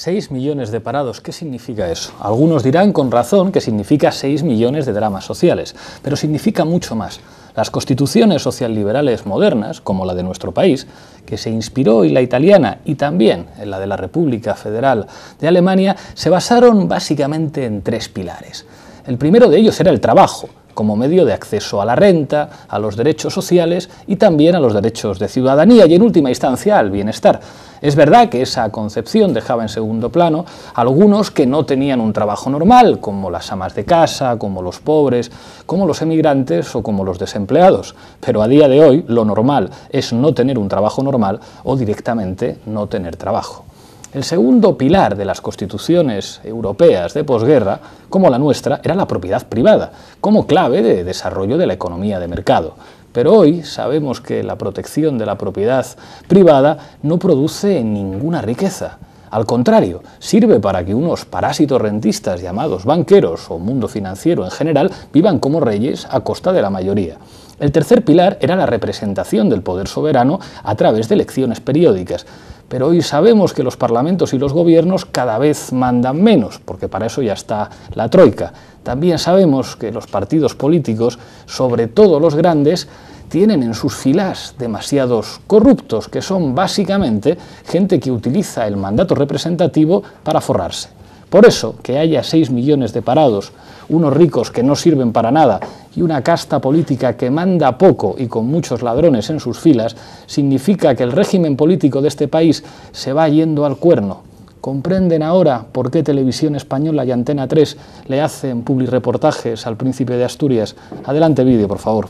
6 millones de parados, ¿qué significa eso? Algunos dirán con razón que significa 6 millones de dramas sociales, pero significa mucho más. Las constituciones socialliberales modernas, como la de nuestro país, que se inspiró en la italiana y también en la de la República Federal de Alemania, se basaron básicamente en 3 pilares. El primero de ellos era el trabajo, como medio de acceso a la renta, a los derechos sociales y también a los derechos de ciudadanía y en última instancia al bienestar. Es verdad que esa concepción dejaba en segundo plano a algunos que no tenían un trabajo normal, como las amas de casa, como los pobres, como los emigrantes o como los desempleados. Pero a día de hoy lo normal es no tener un trabajo normal o directamente no tener trabajo. El segundo pilar de las constituciones europeas de posguerra, como la nuestra, era la propiedad privada, como clave de desarrollo de la economía de mercado. Pero hoy sabemos que la protección de la propiedad privada no produce ninguna riqueza. Al contrario, sirve para que unos parásitos rentistas llamados banqueros o mundo financiero en general vivan como reyes a costa de la mayoría. El tercer pilar era la representación del poder soberano a través de elecciones periódicas. Pero hoy sabemos que los parlamentos y los gobiernos cada vez mandan menos, porque para eso ya está la troika. También sabemos que los partidos políticos, sobre todo los grandes, tienen en sus filas demasiados corruptos, que son básicamente gente que utiliza el mandato representativo para forrarse. Por eso, que haya 6 millones de parados, unos ricos que no sirven para nada y una casta política que manda poco y con muchos ladrones en sus filas, significa que el régimen político de este país se va yendo al cuerno. ¿Comprenden ahora por qué Televisión Española y Antena 3 le hacen publireportajes al príncipe de Asturias? Adelante vídeo, por favor.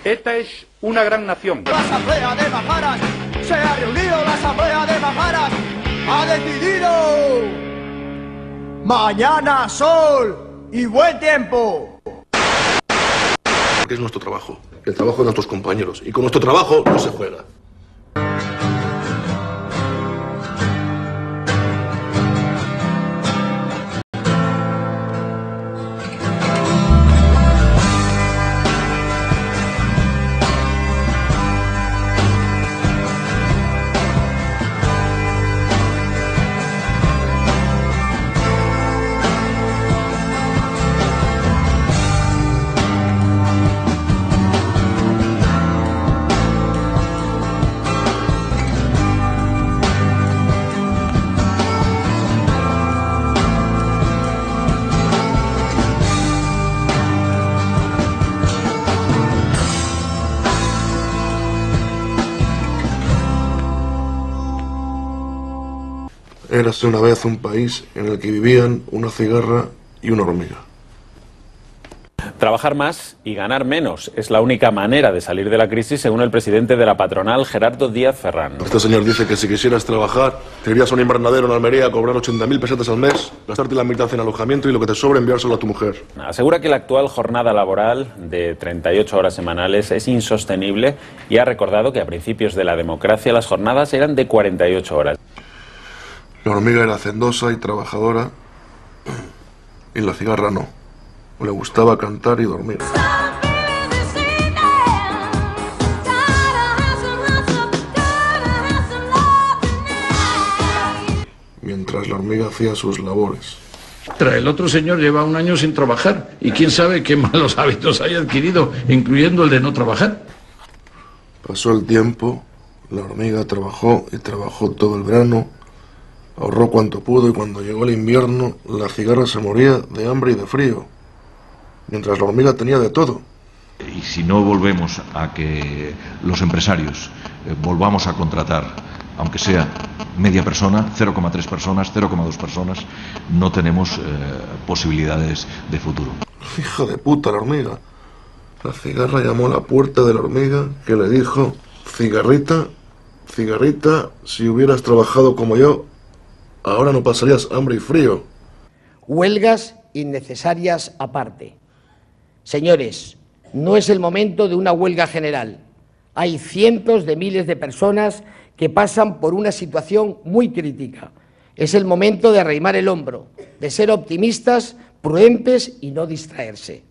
Esta es una gran nación. La Asamblea de Majaras, se ha reunido la Asamblea de Majaras, ha decidido mañana sol y buen tiempo. Porque es nuestro trabajo, el trabajo de nuestros compañeros, y con nuestro trabajo no se juega. Érase una vez un país en el que vivían una cigarra y una hormiga. Trabajar más y ganar menos es la única manera de salir de la crisis, según el presidente de la patronal, Gerardo Díaz Ferrán. Este señor dice que si quisieras trabajar, te irías a un invernadero en Almería a cobrar 80.000 pesetas al mes, gastarte la mitad en alojamiento y lo que te sobra enviárselo a tu mujer. Asegura que la actual jornada laboral de 38 horas semanales es insostenible y ha recordado que a principios de la democracia las jornadas eran de 48 horas. La hormiga era hacendosa y trabajadora y la cigarra no. Le gustaba cantar y dormir. Mientras la hormiga hacía sus labores. El otro señor lleva un año sin trabajar y quién sabe qué malos hábitos haya adquirido, incluyendo el de no trabajar. Pasó el tiempo, la hormiga trabajó y trabajó todo el verano. Ahorró cuanto pudo y cuando llegó el invierno, la cigarra se moría de hambre y de frío, mientras la hormiga tenía de todo. Y si no volvemos a que los empresarios volvamos a contratar, aunque sea media persona, 0,3 personas, 0,2 personas, no tenemos posibilidades de futuro. Hija de puta la hormiga. La cigarra llamó a la puerta de la hormiga que le dijo: cigarrita, cigarrita, si hubieras trabajado como yo, ahora no pasarías hambre y frío. Huelgas innecesarias aparte. Señores, no es el momento de una huelga general. Hay cientos de miles de personas que pasan por una situación muy crítica. Es el momento de arrimar el hombro, de ser optimistas, prudentes y no distraerse.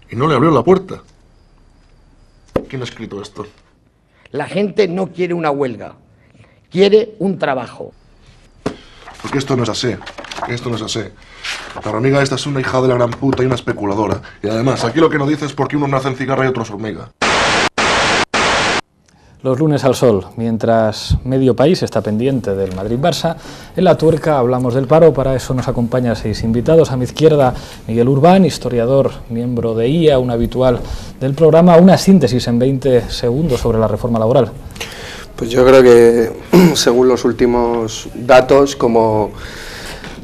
Y no le abrió la puerta. ¿Quién ha escrito esto? La gente no quiere una huelga, quiere un trabajo. Porque esto no es así. Esto no es así. La hormiga esta es una hija de la gran puta y una especuladora. Y además, aquí lo que nos dice es porque unos nacen cigarra y otros hormiga. Los lunes al sol, mientras medio país está pendiente del Madrid-Barça, en La Tuerca hablamos del paro. Para eso nos acompañan 6 invitados. A mi izquierda, Miguel Urbán, historiador, miembro de IA, un habitual del programa. Una síntesis en 20 segundos sobre la reforma laboral. Pues yo creo que, según los últimos datos, como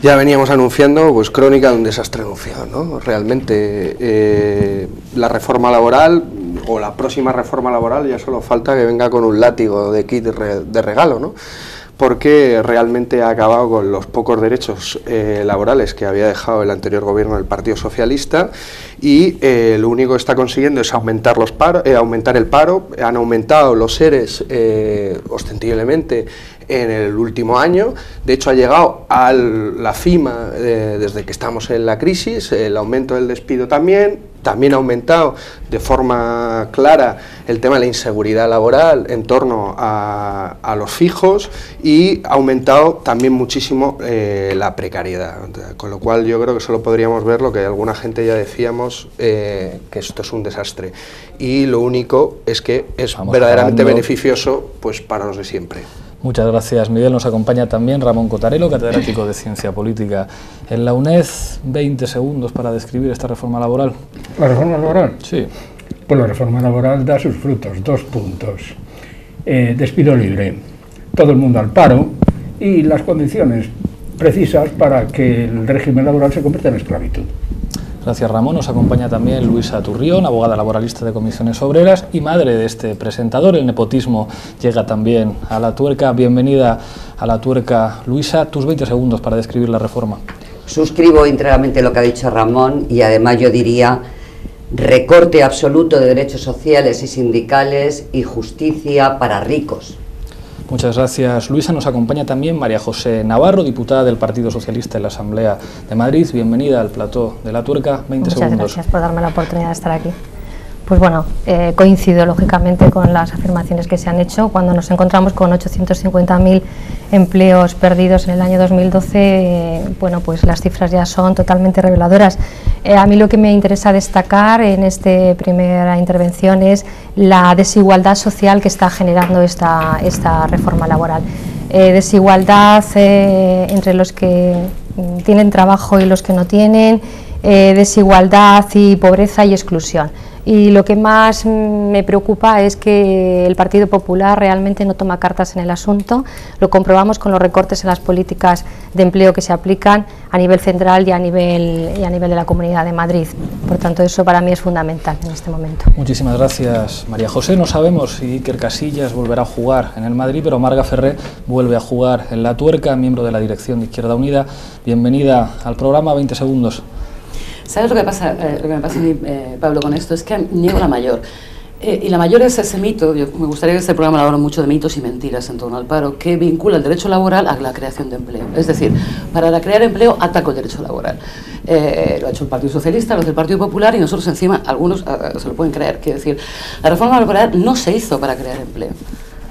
ya veníamos anunciando, pues crónica de un desastre anunciado, ¿no? Realmente la reforma laboral o la próxima reforma laboral ya solo falta que venga con un látigo de kit de regalo, ¿no? Porque realmente ha acabado con los pocos derechos laborales que había dejado el anterior gobierno del Partido Socialista, y lo único que está consiguiendo es aumentar el paro. Han aumentado los ERES ostensiblemente en el último año. De hecho, ha llegado a la cima desde que estamos en la crisis. El aumento del despido también ha aumentado de forma clara el tema de la inseguridad laboral en torno a los fijos, y ha aumentado también muchísimo la precariedad, con lo cual yo creo que solo podríamos ver lo que alguna gente ya decíamos, que esto es un desastre, y lo único es que es verdaderamente beneficioso pues para los de siempre. Muchas gracias, Miguel. Nos acompaña también Ramón Cotarelo, catedrático de Ciencia Política en la UNED. 20 segundos para describir esta reforma laboral. ¿La reforma laboral? Sí. Pues la reforma laboral da sus frutos. 2 puntos. Despido libre, todo el mundo al paro, y las condiciones precisas para que el régimen laboral se convierta en esclavitud. Gracias, Ramón. Nos acompaña también Luisa Turrión, abogada laboralista de Comisiones Obreras y madre de este presentador. El nepotismo llega también a La Tuerca. Bienvenida a La Tuerca, Luisa. Tus 20 segundos para describir la reforma. Suscribo íntegramente lo que ha dicho Ramón, y además yo diría recorte absoluto de derechos sociales y sindicales y justicia para ricos. Muchas gracias, Luisa. Nos acompaña también María José Navarro, diputada del Partido Socialista en la Asamblea de Madrid. Bienvenida al plató de La Tuerca. 20 segundos. Muchas gracias por darme la oportunidad de estar aquí. Pues bueno, coincido lógicamente con las afirmaciones que se han hecho. Cuando nos encontramos con 850.000 empleos perdidos en el año 2012, bueno, pues las cifras ya son totalmente reveladoras. A mí lo que me interesa destacar en esta primera intervención es la desigualdad social que está generando esta reforma laboral. Desigualdad entre los que tienen trabajo y los que no tienen, desigualdad y pobreza y exclusión. Y lo que más me preocupa es que el Partido Popular realmente no toma cartas en el asunto. Lo comprobamos con los recortes en las políticas de empleo que se aplican a nivel central y a nivel de la Comunidad de Madrid. Por tanto, eso para mí es fundamental en este momento. Muchísimas gracias, María José. No sabemos si Iker Casillas volverá a jugar en el Madrid, pero Marga Ferrer vuelve a jugar en La Tuerca, miembro de la dirección de Izquierda Unida. Bienvenida al programa. 20 segundos. ¿Sabes lo que pasa? Lo que me pasa a mí, Pablo, con esto es que niego la mayor. Y la mayor es ese mito. Me gustaría que este programa hablara mucho de mitos y mentiras en torno al paro, que vincula el derecho laboral a la creación de empleo. Es decir, para crear empleo ataco el derecho laboral. Lo ha hecho el Partido Socialista, los del Partido Popular, y nosotros encima, algunos se lo pueden creer. Quiero decir, la reforma laboral no se hizo para crear empleo,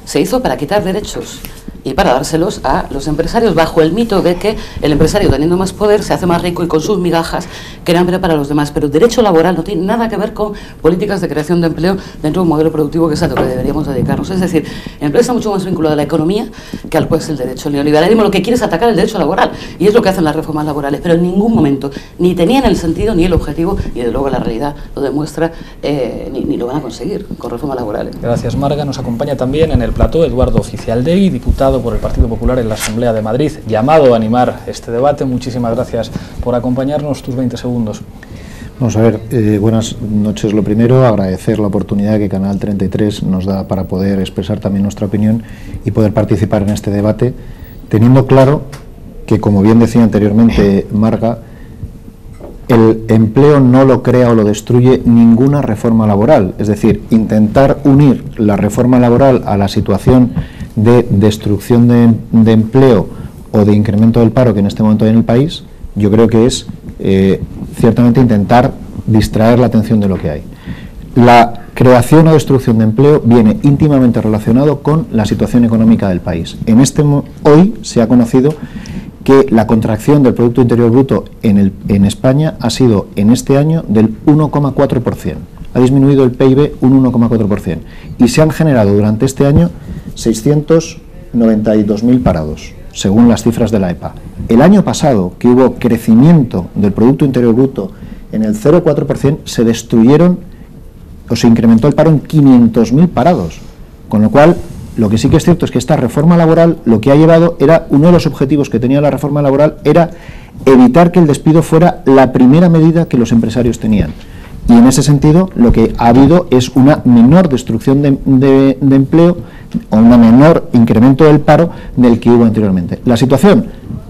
se hizo para quitar derechos y para dárselos a los empresarios, bajo el mito de que el empresario, teniendo más poder, se hace más rico y con sus migajas crea empleo para los demás. Pero el derecho laboral no tiene nada que ver con políticas de creación de empleo dentro de un modelo productivo, que es a lo que deberíamos dedicarnos. Es decir, el empleo está mucho más vinculado a la economía que al el derecho. El neoliberalismo lo que quiere es atacar el derecho laboral, y es lo que hacen las reformas laborales, pero en ningún momento ni tenían el sentido ni el objetivo, y desde luego la realidad lo demuestra, ni lo van a conseguir con reformas laborales. Gracias, Marga. Nos acompaña también en el plató Eduardo Oficialdegui, diputado por el Partido Popular en la Asamblea de Madrid, llamado a animar este debate. Muchísimas gracias por acompañarnos. Tus 20 segundos. Vamos a ver, buenas noches. Lo primero, agradecer la oportunidad que Canal 33 nos da para poder expresar también nuestra opinión y poder participar en este debate, teniendo claro que, como bien decía anteriormente Marga, el empleo no lo crea o lo destruye ninguna reforma laboral. Es decir, intentar unir la reforma laboral a la situación de destrucción de empleo o de incremento del paro que en este momento hay en el país, yo creo que es ciertamente intentar distraer la atención de lo que hay. La creación o destrucción de empleo viene íntimamente relacionado con la situación económica del país. Hoy se ha conocido que la contracción del Producto Interior Bruto en España ha sido en este año del 1,4%. Ha disminuido el PIB un 1,4%. Y se han generado durante este año 692.000 parados, según las cifras de la EPA. El año pasado, que hubo crecimiento del Producto Interior Bruto en el 0,4%, se destruyeron o se incrementó el paro en 500.000 parados. Con lo cual, lo que sí que es cierto es que esta reforma laboral lo que ha llevado era, uno de los objetivos que tenía la reforma laboral era evitar que el despido fuera la primera medida que los empresarios tenían. Y en ese sentido lo que ha habido es una menor destrucción de empleo o un menor incremento del paro del que hubo anteriormente. La situación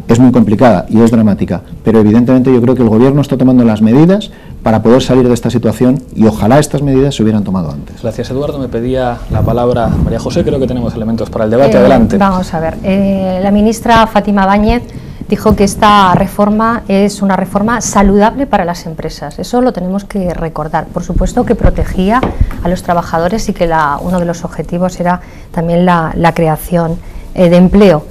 es muy complicada y es dramática, pero evidentemente yo creo que el Gobierno está tomando las medidas para poder salir de esta situación y ojalá estas medidas se hubieran tomado antes. Gracias, Eduardo. Me pedía la palabra María José, creo que tenemos elementos para el debate. Adelante. Vamos a ver, la ministra Fátima Báñez dijo que esta reforma es una reforma saludable para las empresas. Eso lo tenemos que recordar. Por supuesto que protegía a los trabajadores y que uno de los objetivos era también la creación de empleo.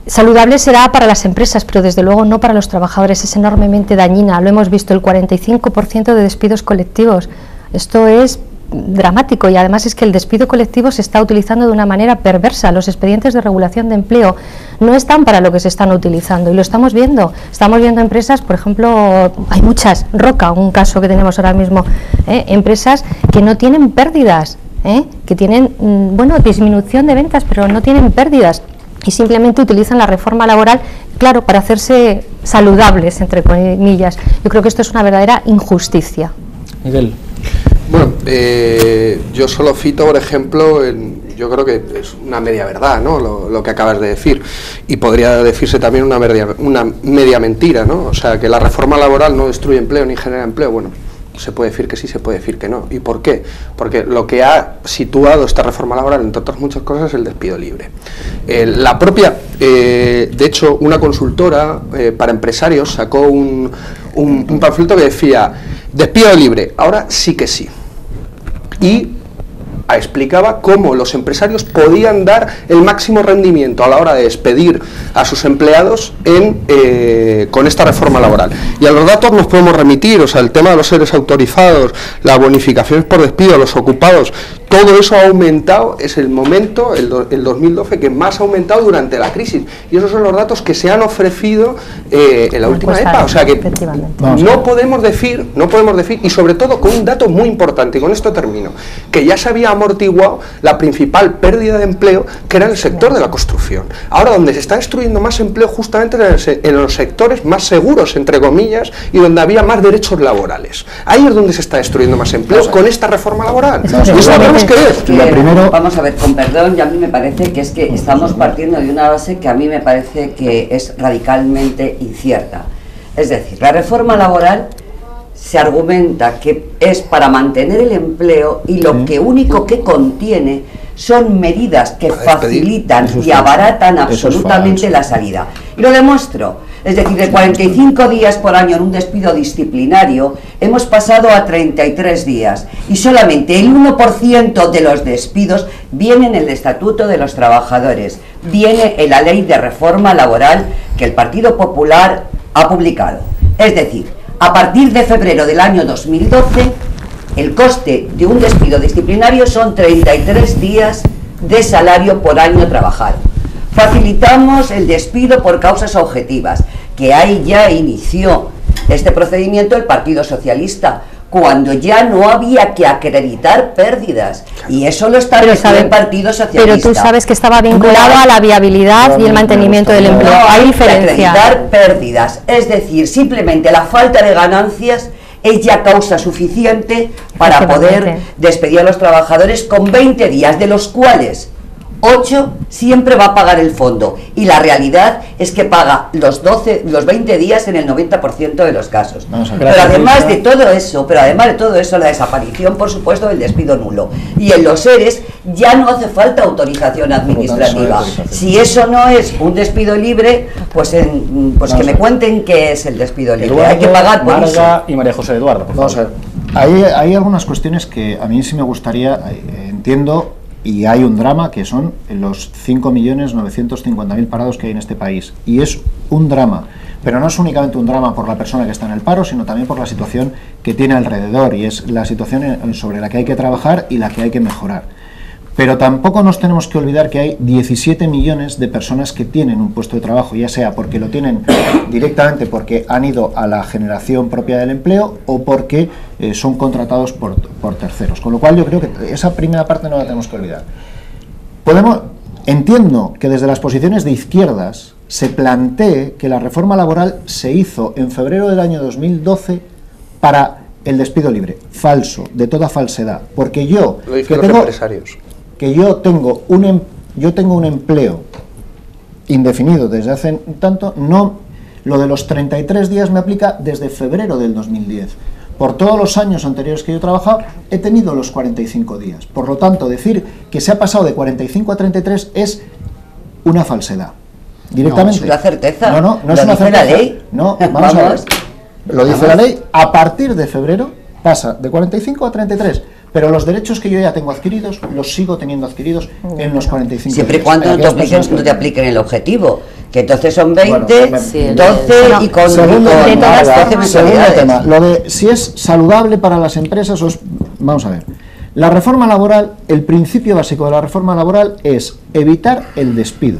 Saludable será para las empresas, pero desde luego no para los trabajadores. Es enormemente dañina. Lo hemos visto, el 45% de despidos colectivos. Esto es dramático y además es que el despido colectivo se está utilizando de una manera perversa. Los expedientes de regulación de empleo no están para lo que se están utilizando y lo estamos viendo. Estamos viendo empresas, por ejemplo, hay muchas, Roca, un caso que tenemos ahora mismo, empresas que no tienen pérdidas, que tienen, bueno, disminución de ventas, pero no tienen pérdidas. Y simplemente utilizan la reforma laboral, claro, para hacerse saludables, entre comillas. Yo creo que esto es una verdadera injusticia. Miguel. Bueno, yo solo cito, por ejemplo, yo creo que es una media verdad, ¿no?, lo que acabas de decir. Y podría decirse también una media mentira, ¿no? O sea, que la reforma laboral no destruye empleo ni genera empleo. Bueno, se puede decir que sí, se puede decir que no. ¿Y por qué? Porque lo que ha situado esta reforma laboral, entre otras muchas cosas, es el despido libre. La propia, de hecho, una consultora para empresarios sacó un panfleto que decía: despido libre, ahora sí que sí. Y explicaba cómo los empresarios podían dar el máximo rendimiento a la hora de despedir a sus empleados con esta reforma laboral. Y a los datos nos podemos remitir, o sea, el tema de los seres autorizados, las bonificaciones por despido, los ocupados, todo eso ha aumentado, es el momento, el 2012, que más ha aumentado durante la crisis. Y esos son los datos que se han ofrecido en la última EPA. O sea que no podemos decir, y sobre todo con un dato muy importante, y con esto termino, que ya se había amortiguado la principal pérdida de empleo, que era el sector de la construcción. Ahora, donde se está destruyendo más empleo justamente en los sectores más seguros, entre comillas, y donde había más derechos laborales. Ahí es donde se está destruyendo más empleo con esta reforma laboral. Vamos a ver, con perdón, ya a mí me parece que es que estamos partiendo de una base que a mí me parece que es radicalmente incierta. Es decir, la reforma laboral se argumenta que es para mantener el empleo y lo único que contiene son medidas que facilitan y abaratan absolutamente la salida. Y lo demuestro. Es decir, de 45 días por año en un despido disciplinario, hemos pasado a 33 días. Y solamente el 1% de los despidos viene en el Estatuto de los Trabajadores, viene en la Ley de Reforma Laboral que el Partido Popular ha publicado. Es decir, a partir de febrero del año 2012, el coste de un despido disciplinario son 33 días de salario por año trabajado. Facilitamos el despido por causas objetivas, que ahí ya inició este procedimiento el Partido Socialista, cuando ya no había que acreditar pérdidas, y eso lo estableció el Partido Socialista. Pero tú sabes que estaba vinculado a la viabilidad y el mantenimiento del empleo. Hay diferencia. Acreditar pérdidas, es decir, simplemente la falta de ganancias es ya causa suficiente para poder despedir a los trabajadores con 20 días, de los cuales 8 siempre va a pagar el fondo, y la realidad es que paga los 20 días en el 90% de los casos. Pero además de todo eso, la desaparición, por supuesto, del despido nulo. Y en los ERES ya no hace falta autorización administrativa. Si eso no es un despido libre, pues que me cuenten qué es el despido libre. Eduardo, hay que pagar por Marga eso. Y María José. Eduardo, por favor. Vamos a ver. Hay algunas cuestiones que a mí sí me gustaría, entiendo Y hay un drama que son los 5.950.000 parados que hay en este país. Y es un drama. Pero no es únicamente un drama por la persona que está en el paro, sino también por la situación que tiene alrededor. Y es la situación sobre la que hay que trabajar y la que hay que mejorar. Pero tampoco nos tenemos que olvidar que hay 17 millones de personas que tienen un puesto de trabajo, ya sea porque lo tienen directamente porque han ido a la generación propia del empleo o porque son contratados por terceros. Con lo cual yo creo que esa primera parte no la tenemos que olvidar. Entiendo que desde las posiciones de izquierdas se plantee que la reforma laboral se hizo en febrero del año 2012 para el despido libre. Falso, de toda falsedad. Porque yo, lo dicen los empresarios, que yo tengo un empleo indefinido desde hace tanto, no, lo de los 33 días me aplica desde febrero del 2010. Por todos los años anteriores que yo he trabajado, he tenido los 45 días. Por lo tanto, decir que se ha pasado de 45 a 33 es una falsedad. Directamente. No, es una certeza. No es una certeza. ¿Lo dice la ley? No, vamos a ver. Lo dice la ley, a partir de febrero pasa de 45 a 33. Pero los derechos que yo ya tengo adquiridos, los sigo teniendo adquiridos en los 45 siempre y días. cuando no te apliquen el objetivo, que entonces son 20, 12 y con segundo mensualidades. Tema, lo de si es saludable para las empresas o es, vamos a ver. La reforma laboral, el principio básico de la reforma laboral es evitar el despido.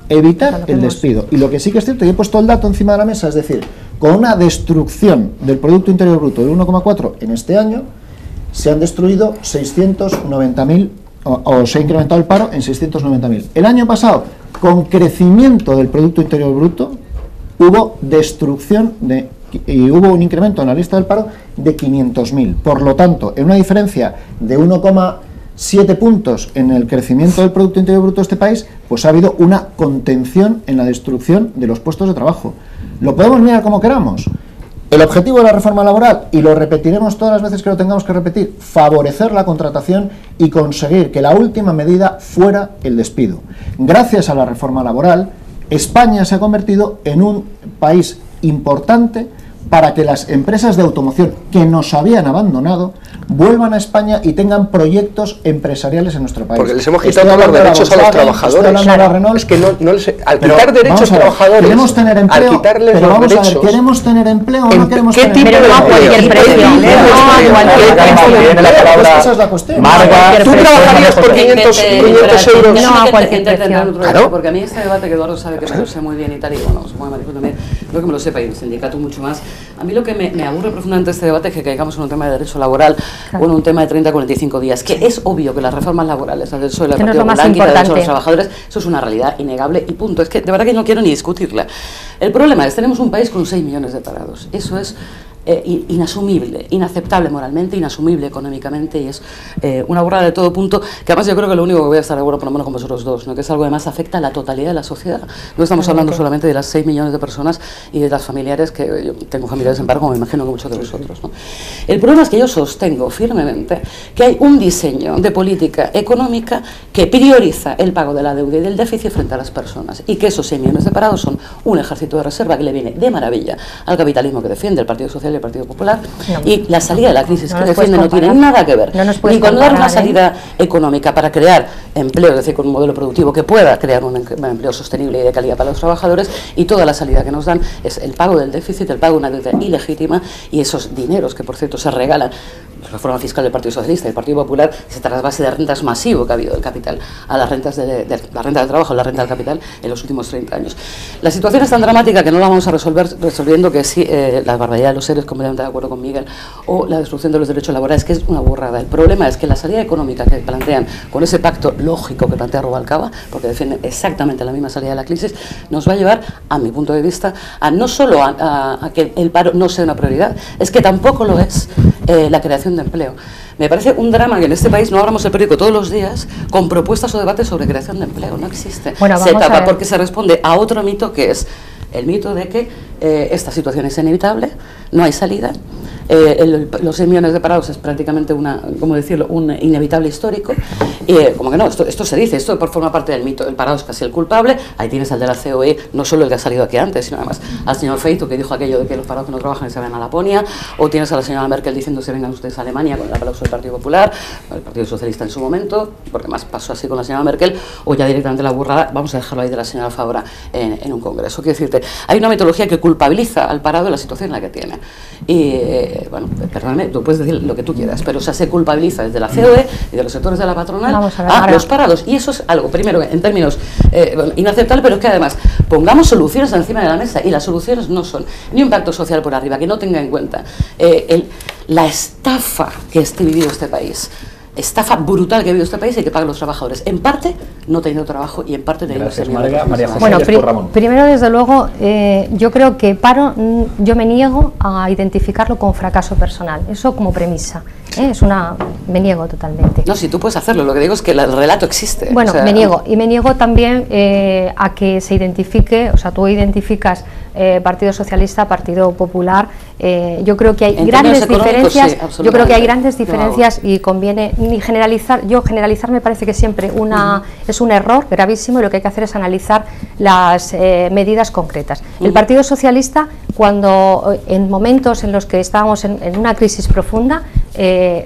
Evitar el despido. Y lo que sí que es cierto, y he puesto el dato encima de la mesa, es decir, con una destrucción del Producto Interior Bruto del 1,4 en este año, se han destruido 690.000, o se ha incrementado el paro en 690.000. El año pasado, con crecimiento del Producto Interior Bruto, hubo destrucción y hubo un incremento en la lista del paro de 500.000. Por lo tanto, en una diferencia de 1,7 puntos en el crecimiento del Producto Interior Bruto de este país, pues ha habido una contención en la destrucción de los puestos de trabajo. Lo podemos mirar como queramos. El objetivo de la reforma laboral, y lo repetiremos todas las veces que lo tengamos que repetir, favorecer la contratación y conseguir que la última medida fuera el despido. Gracias a la reforma laboral, España se ha convertido en un país importante para que las empresas de automoción que nos habían abandonado vuelvan a España y tengan proyectos empresariales en nuestro país. Porque les hemos quitado los derechos a los trabajadores. Es que al quitar derechos a los trabajadores, queremos tener empleo, al quitarles pero los vamos derechos, a ver, ¿queremos tener empleo o no queremos tener empleo? Pero no a cualquier precio. Esa es la cuestión. ¿Tú trabajarías por 500 euros? No a cualquier precio. Claro. Porque a mí este debate, que Eduardo sabe que me lo sé muy bien y tal, y bueno, supongo que Marijo también, creo que me lo sepa y el sindicato mucho más. A mí lo que me aburre profundamente este debate es que caigamos en un tema de derecho laboral o en un tema de 30 a 45 días, que es obvio que las reformas laborales, el derecho del Partido Popular, el derecho de los trabajadores, eso es una realidad innegable y punto. Es que de verdad que no quiero ni discutirla. El problema es, tenemos un país con 6 millones de parados. Eso es inasumible, inaceptable moralmente, inasumible económicamente, y es una burrada de todo punto, que además yo creo que lo único que voy a estar de acuerdo, por lo menos con vosotros dos, ¿no? Que es algo que además afecta a la totalidad de la sociedad. No estamos hablando solamente de las 6 millones de personas y de las familiares, que yo tengo familiares en paro, como me imagino que muchos de vosotros, ¿no? El problema es que yo sostengo firmemente que hay un diseño de política económica que prioriza el pago de la deuda y del déficit frente a las personas, y que esos 6 millones de parados son un ejército de reserva que le viene de maravilla al capitalismo que defiende el Partido Social y el Partido Popular, y la salida de la crisis que defiende no tiene nada que ver ni con dar una salida económica para crear empleo, es decir, con un modelo productivo que pueda crear un empleo sostenible y de calidad para los trabajadores, y toda la salida que nos dan es el pago del déficit, el pago de una deuda ilegítima, y esos dineros que, por cierto, se regalan. La reforma fiscal del Partido Socialista y del Partido Popular se trasvase de rentas masivo que ha habido del capital a las rentas de la renta del trabajo, la renta del capital en los últimos 30 años. La situación es tan dramática que no la vamos a resolver resolviendo que sí, la barbaridad de los seres, completamente de acuerdo con Miguel, o la destrucción de los derechos laborales, que es una burrada. El problema es que la salida económica que plantean con ese pacto lógico que plantea Rubalcaba, porque defienden exactamente la misma salida de la crisis, nos va a llevar, a mi punto de vista, a no solo a que el paro no sea una prioridad, es que tampoco lo es la creación de empleo. Me parece un drama que en este país no abramos el periódico todos los días con propuestas o debates sobre creación de empleo. No existe. Bueno, se tapa porque se responde a otro mito, que es el mito de que esta situación es inevitable, no hay salida. Los 6 millones de parados es prácticamente un inevitable histórico. Como que no, esto se dice, esto forma parte del mito. El parado es casi el culpable. Ahí tienes al de la COE, no solo el que ha salido aquí antes, sino además al señor Feito, que dijo aquello de que los parados que no trabajan se vayan a Laponia, o tienes a la señora Merkel diciendo se vengan ustedes a Alemania con el aplauso del Partido Popular, el Partido Socialista en su momento, porque más pasó así con la señora Merkel, o ya directamente la burrada, vamos a dejarlo ahí, de la señora Fabra en un congreso. Quiero decirte, hay una metodología que culpabiliza al parado de la situación en la que tiene. Y bueno, perdóname, tú puedes decir lo que tú quieras, pero o sea, se culpabiliza desde la COE y de los sectores de la patronal a los parados. Y eso es algo, primero, en términos inaceptable, pero es que además pongamos soluciones encima de la mesa, y las soluciones no son ni un pacto social por arriba, que no tenga en cuenta la estafa que esté viviendo este país. Estafa brutal que vive este país y que pagan los trabajadores, en parte no teniendo trabajo y en parte teniendo Bueno, primero, desde luego, yo creo que paro, yo me niego a identificarlo con fracaso personal, eso como premisa, me niego totalmente. No, si tú puedes hacerlo, lo que digo es que el relato existe. Bueno, o sea, me niego también a que se identifique, o sea, tú identificas Partido Socialista, Partido Popular, yo creo que hay grandes diferencias, sí, yo creo que hay grandes diferencias y conviene ni generalizar. Generalizar me parece que siempre es un error gravísimo, y lo que hay que hacer es analizar las medidas concretas. El Partido Socialista, cuando en momentos en los que estábamos en una crisis profunda,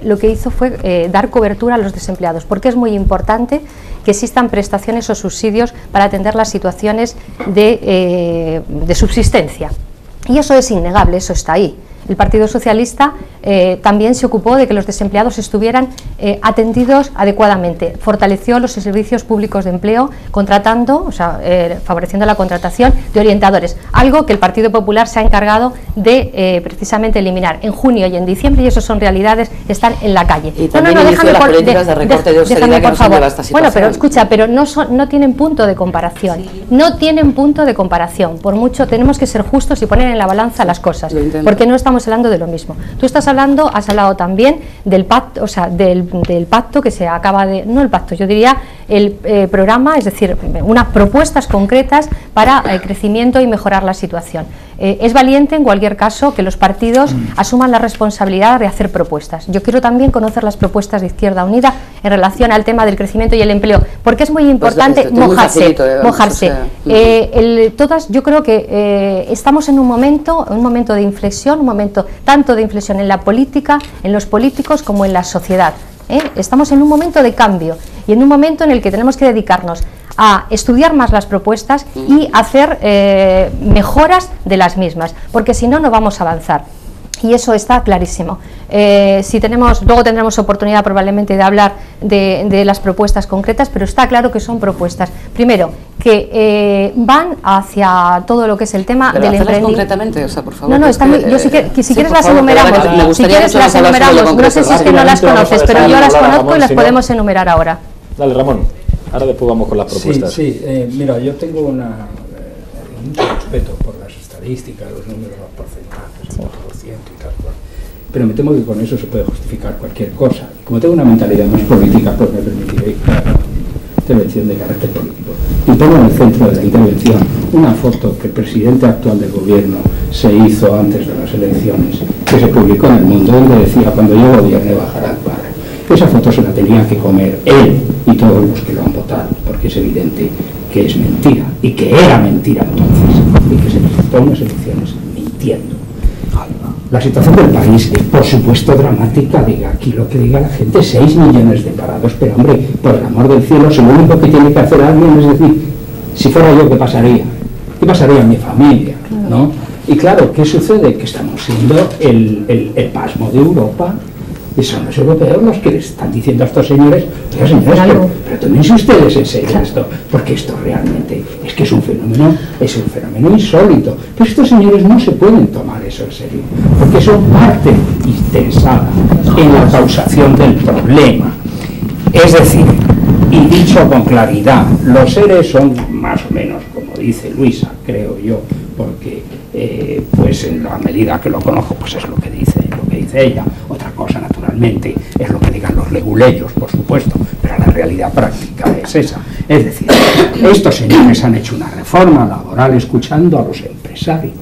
lo que hizo fue dar cobertura a los desempleados, porque es muy importante que existan prestaciones o subsidios para atender las situaciones de subsistencia. Y eso es innegable, eso está ahí. El Partido Socialista también se ocupó de que los desempleados estuvieran atendidos adecuadamente, fortaleció los servicios públicos de empleo, contratando, o sea, favoreciendo la contratación de orientadores, algo que el Partido Popular se ha encargado de precisamente eliminar en junio y en diciembre, y eso son realidades, están en la calle. Y también inició las políticas de recorte de austeridad que nos han llevado a esta situación. Bueno, pero escucha, pero no tienen punto de comparación, no tienen punto de comparación, por mucho tenemos que ser justos y poner en la balanza las cosas, porque no estamos hablando de lo mismo. Tú has hablado también del pacto, o sea, del pacto que se acaba de, no el pacto, yo diría el programa, es decir, unas propuestas concretas para el crecimiento y mejorar la situación. Es valiente, en cualquier caso, que los partidos asuman la responsabilidad de hacer propuestas. Yo quiero también conocer las propuestas de Izquierda Unida en relación al tema del crecimiento y el empleo, porque es muy importante mojarse. Yo creo que estamos en un momento de inflexión, un momento tanto de inflexión en la política, en los políticos, como en la sociedad. Estamos en un momento de cambio y en un momento en el que tenemos que dedicarnos a estudiar más las propuestas y hacer mejoras de las mismas, porque si no, no vamos a avanzar. Y eso está clarísimo. Luego tendremos oportunidad probablemente de hablar de las propuestas concretas, pero está claro que son propuestas, primero, que van hacia todo lo que es el tema del emprendimiento. Concretamente, o sea, por favor. No, yo si quieres las enumeramos. Si quieres las enumeramos. No sé si es que no las conoces, pero yo las conozco y las podemos enumerar ahora. Dale, Ramón. Ahora después vamos con las propuestas. Sí, mira, yo tengo mucho respeto por las estadísticas, los números, los porcentajes, el 4% y tal cual. Pero me temo que con eso se puede justificar cualquier cosa. Como tengo una mentalidad más política, pues me permitiré una intervención de carácter político. Y pongo en el centro de la intervención una foto que el presidente actual del gobierno se hizo antes de las elecciones, que se publicó en El Mundo, donde decía: cuando yo gobierne bajará el paro. Esa foto se la tenía que comer él y todos los que lo han votado, porque es evidente que es mentira, y que era mentira entonces, y que se presentó unas elecciones mintiendo. La situación del país es, por supuesto, dramática. Diga aquí lo que diga la gente: 6 millones de parados, pero hombre, por el amor del cielo, si lo único que tiene que hacer alguien es decir, si fuera yo, ¿qué pasaría? ¿Qué pasaría a mi familia? ¿No? Y claro, ¿qué sucede? Que estamos siendo el pasmo de Europa. Y son los europeos los que les están diciendo a estos señores: oiga, señores, pero tómense ustedes en serio esto, porque esto realmente es que es un fenómeno insólito. Pero estos señores no se pueden tomar eso en serio, porque son parte interesada en la causación del problema. Es decir, y dicho con claridad, los seres son más o menos como dice Luisa, creo yo, porque pues en la medida que lo conozco, pues es lo que dice ella. Otra cosa, naturalmente, es lo que digan los leguleyos, por supuesto, pero la realidad práctica es esa. Es decir, estos señores han hecho una reforma laboral escuchando a los empresarios.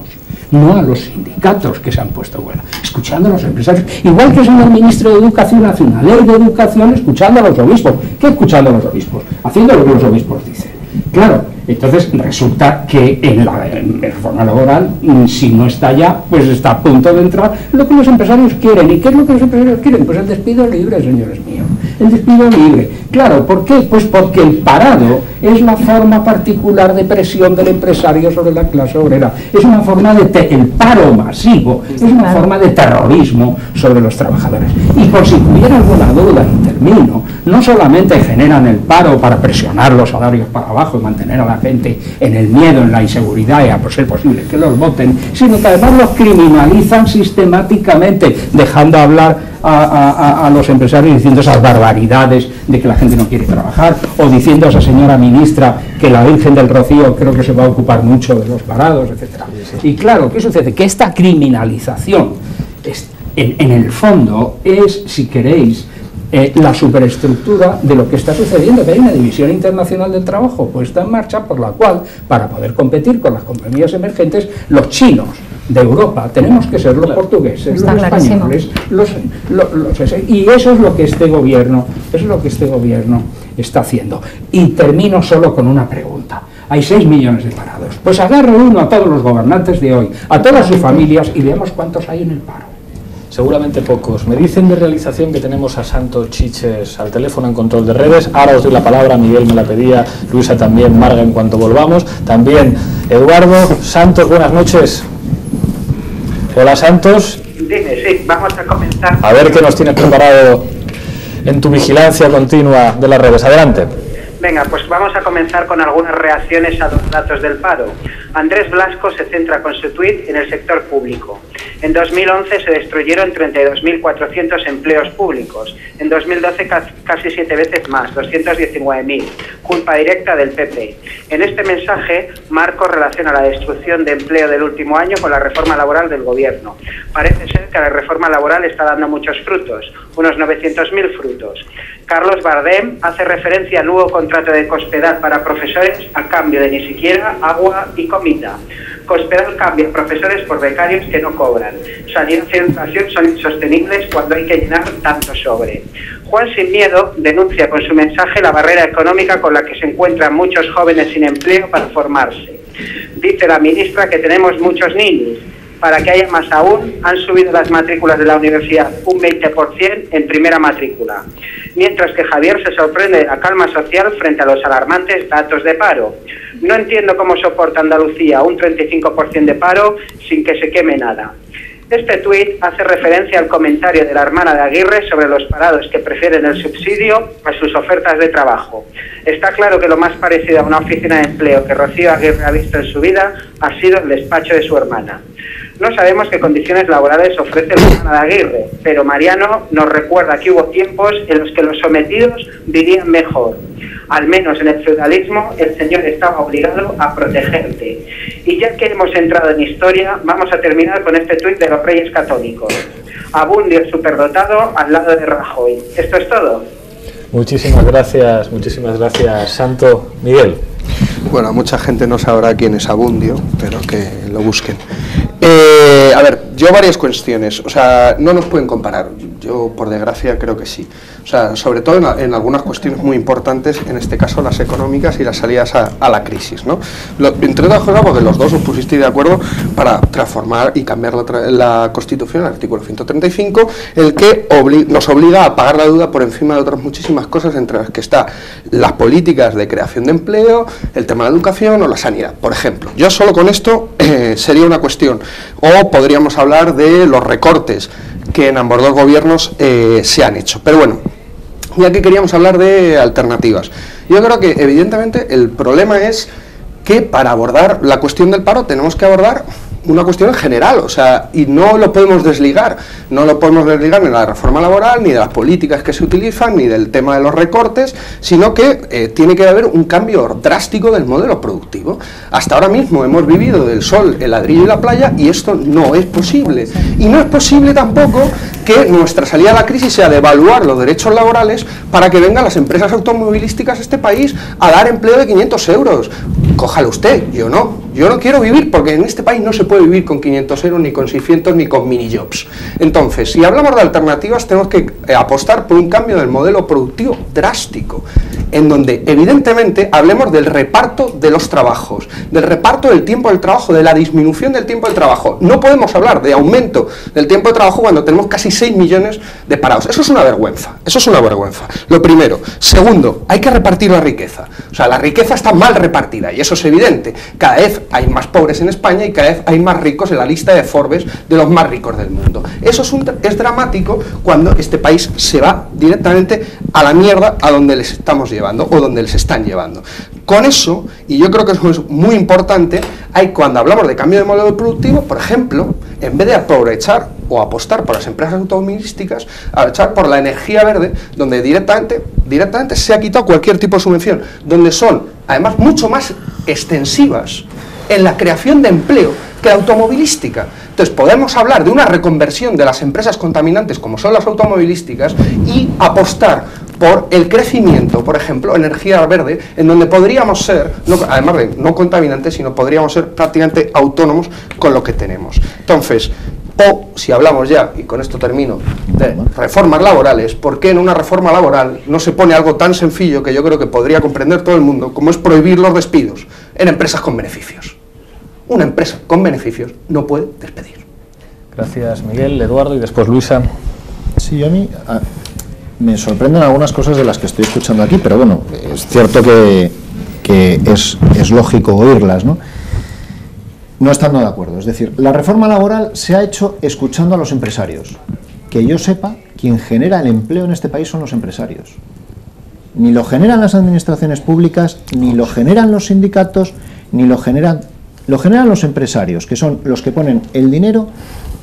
no a los sindicatos que se han puesto en huelga, escuchando a los empresarios, igual que el señor ministro de Educación hace una ley de educación escuchando a los obispos. ¿Qué escuchando a los obispos? Haciendo lo que los obispos dicen. Claro, entonces resulta que en la reforma laboral, si no está ya, pues está a punto de entrar lo que los empresarios quieren. ¿Y qué es lo que los empresarios quieren? Pues el despido libre, señores míos. El despido libre. Claro, ¿por qué? Pues porque el parado es la forma particular de presión del empresario sobre la clase obrera. Es una forma de... el paro masivo es una forma de terrorismo sobre los trabajadores. Y por si hubiera alguna duda, y termino, no solamente generan el paro para presionar los salarios para abajo y mantener a la gente en el miedo, en la inseguridad y a por ser posible que los voten, sino que además los criminalizan sistemáticamente, dejando hablar a los empresarios diciendo esas barbaridades de que la gente no quiere trabajar, o diciendo a esa señora ministra que la Virgen del Rocío creo que se va a ocupar mucho de los parados, etcétera. Y claro, ¿qué sucede? Que esta criminalización en el fondo es, si queréis, la superestructura de lo que está sucediendo, que hay una división internacional del trabajo puesta en marcha por la cual, para poder competir con las compañías emergentes, los chinos de Europa tenemos que ser los portugueses, está los españoles, y eso es lo que este gobierno, está haciendo. Y termino solo con una pregunta. Hay 6 millones de parados. Pues agarre uno a todos los gobernantes de hoy, a todas sus familias, y veamos cuántos hay en el paro. Seguramente pocos. Me dicen de realización que tenemos a Santos Chiches al teléfono en control de redes. Ahora os doy la palabra, Miguel me la pedía, Luisa también, Marga en cuanto volvamos. También Eduardo. Santos, buenas noches. Hola Santos. Dime, sí, vamos a comenzar. A ver qué nos tienes preparado en tu vigilancia continua de las redes. Adelante. Venga, pues vamos a comenzar con algunas reacciones a los datos del paro. Andrés Blasco se centra con su tuit en el sector público. En 2011 se destruyeron 32.400 empleos públicos. En 2012 casi 7 veces más, 219.000. Culpa directa del PP. En este mensaje, Marcos relaciona la destrucción de empleo del último año con la reforma laboral del gobierno. Parece ser que la reforma laboral está dando muchos frutos, unos 900.000 frutos. Carlos Bardem hace referencia al nuevo contrato de Cospedal para profesores a cambio de ni siquiera agua y comida. Cospedal cambia profesores por becarios que no cobran. Sanidad y educación son insostenibles cuando hay que llenar tanto sobre. Juan Sin Miedo denuncia con su mensaje la barrera económica con la que se encuentran muchos jóvenes sin empleo para formarse. Dice la ministra que tenemos muchos niños. Para que haya más aún, han subido las matrículas de la universidad un 20% en primera matrícula. Mientras que Javier se sorprende de la calma social frente a los alarmantes datos de paro. No entiendo cómo soporta Andalucía un 35% de paro sin que se queme nada. Este tuit hace referencia al comentario de la hermana de Aguirre sobre los parados que prefieren el subsidio a sus ofertas de trabajo. Está claro que lo más parecido a una oficina de empleo que Rocío Aguirre ha visto en su vida ha sido el despacho de su hermana. No sabemos qué condiciones laborales ofrece la hermana de Aguirre, pero Mariano nos recuerda que hubo tiempos en los que los sometidos vivían mejor. Al menos en el feudalismo el señor estaba obligado a protegerte. Y ya que hemos entrado en historia, vamos a terminar con este tuit de los Reyes Católicos. Abundio superdotado al lado de Rajoy. ¿Esto es todo? Muchísimas gracias, Santo. Miguel. Bueno, mucha gente no sabrá quién es Abundio, pero que lo busquen. A ver, yo varias cuestiones, o sea, no nos pueden comparar, yo por desgracia creo que sí, o sea, sobre todo en algunas cuestiones muy importantes, en este caso las económicas y las salidas a la crisis, ¿no? Entre otras cosas porque los dos os pusisteis de acuerdo para transformar y cambiar la Constitución, el artículo 135, el que nos obliga a pagar la deuda por encima de otras muchísimas cosas, entre las que está las políticas de creación de empleo, el tema de la educación o la sanidad, por ejemplo. Yo solo con esto sería una cuestión, o podríamos hablar de los recortes que en ambos dos gobiernos se han hecho. Pero bueno, ya que queríamos hablar de alternativas, yo creo que evidentemente el problema es que para abordar la cuestión del paro tenemos que abordar una cuestión en general, o sea, y no lo podemos desligar ni de la reforma laboral, ni de las políticas que se utilizan, ni del tema de los recortes, sino que tiene que haber un cambio drástico del modelo productivo. Hasta ahora mismo hemos vivido del sol, el ladrillo y la playa, y esto no es posible. Y no es posible tampoco que nuestra salida a la crisis sea devaluar los derechos laborales para que vengan las empresas automovilísticas a este país a dar empleo de 500 euros. cójalo usted, yo no. Yo no quiero vivir porque en este país no se puede vivir con 500 euros, ni con 600, ni con mini-jobs. Entonces, si hablamos de alternativas, tenemos que apostar por un cambio del modelo productivo drástico, en donde evidentemente hablemos del reparto de los trabajos, del reparto del tiempo del trabajo, de la disminución del tiempo del trabajo. No podemos hablar de aumento del tiempo de trabajo cuando tenemos casi 6 millones de parados. Eso es una vergüenza, eso es una vergüenza. Lo primero. Segundo, hay que repartir la riqueza. O sea, la riqueza está mal repartida y eso es evidente. Cada vez hay más pobres en España y cada vez hay más ricos en la lista de Forbes de los más ricos del mundo. Eso es dramático cuando este país se va directamente a la mierda a donde les estamos llevando o donde les están llevando. Con eso, y yo creo que eso es muy importante, cuando hablamos de cambio de modelo productivo, por ejemplo, en vez de aprovechar o apostar por las empresas automovilísticas, aprovechar por la energía verde, donde directamente se ha quitado cualquier tipo de subvención, donde son además mucho más extensivas en la creación de empleo que la automovilística. Entonces podemos hablar de una reconversión de las empresas contaminantes como son las automovilísticas y apostar por el crecimiento, por ejemplo, energía verde, en donde podríamos ser, además de no contaminantes, sino podríamos ser prácticamente autónomos con lo que tenemos. Entonces, o si hablamos ya, y con esto termino, de reformas laborales, ¿por qué en una reforma laboral no se pone algo tan sencillo que yo creo que podría comprender todo el mundo, como es prohibir los despidos en empresas con beneficios? Una empresa con beneficios no puede despedir. Gracias, Miguel, Eduardo y después Luisa. Sí, a mí me sorprenden algunas cosas de las que estoy escuchando aquí, pero bueno, es cierto que es lógico oírlas, ¿no? No estando de acuerdo. Es decir, la reforma laboral se ha hecho escuchando a los empresarios. Que yo sepa, quien genera el empleo en este país son los empresarios. Ni lo generan las administraciones públicas, ni lo generan los sindicatos, ni lo generan los empresarios, que son los que ponen el dinero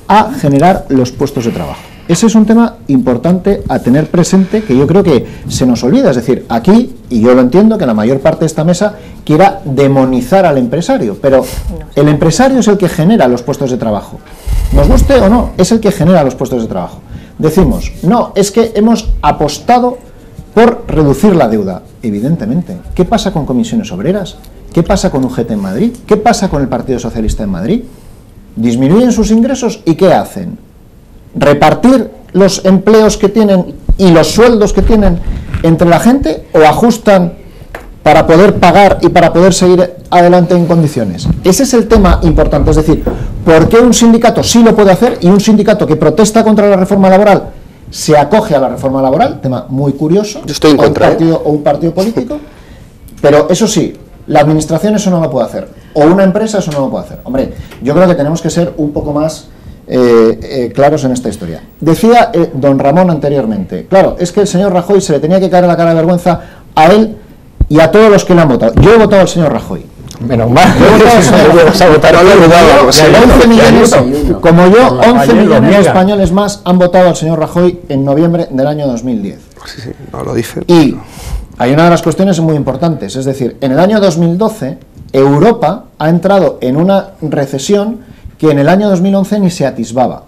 a generar los puestos de trabajo. Ese es un tema importante a tener presente, que yo creo que se nos olvida. Es decir, aquí, y yo lo entiendo, que la mayor parte de esta mesa quiera demonizar al empresario, pero el empresario es el que genera los puestos de trabajo. Nos guste o no, es el que genera los puestos de trabajo. Decimos, no, es que hemos apostado por reducir la deuda. Evidentemente. ¿Qué pasa con comisiones obreras? ¿Qué pasa con UGT en Madrid? ¿Qué pasa con el Partido Socialista en Madrid? ¿Disminuyen sus ingresos y qué hacen? ¿Repartir los empleos que tienen y los sueldos que tienen entre la gente o ajustan para poder pagar y para poder seguir adelante en condiciones? Ese es el tema importante. Es decir, ¿por qué un sindicato sí lo puede hacer y un sindicato que protesta contra la reforma laboral se acoge a la reforma laboral? Tema muy curioso. Yo estoy en contra, o un partido político. Pero eso sí, la administración eso no lo puede hacer, o una empresa eso no lo puede hacer. Hombre, yo creo que tenemos que ser un poco más claros en esta historia. Decía don Ramón anteriormente, claro, es que el señor Rajoy se le tenía que caer la cara de vergüenza a él y a todos los que le han votado. Yo he votado al señor Rajoy. Menos mal. Como yo, 11 millones de españoles más han votado al señor Rajoy en noviembre del año 2010. Sí, no lo dice. Y hay una de las cuestiones muy importantes, es decir, en el año 2012 Europa ha entrado en una recesión que en el año 2011 ni se atisbaba.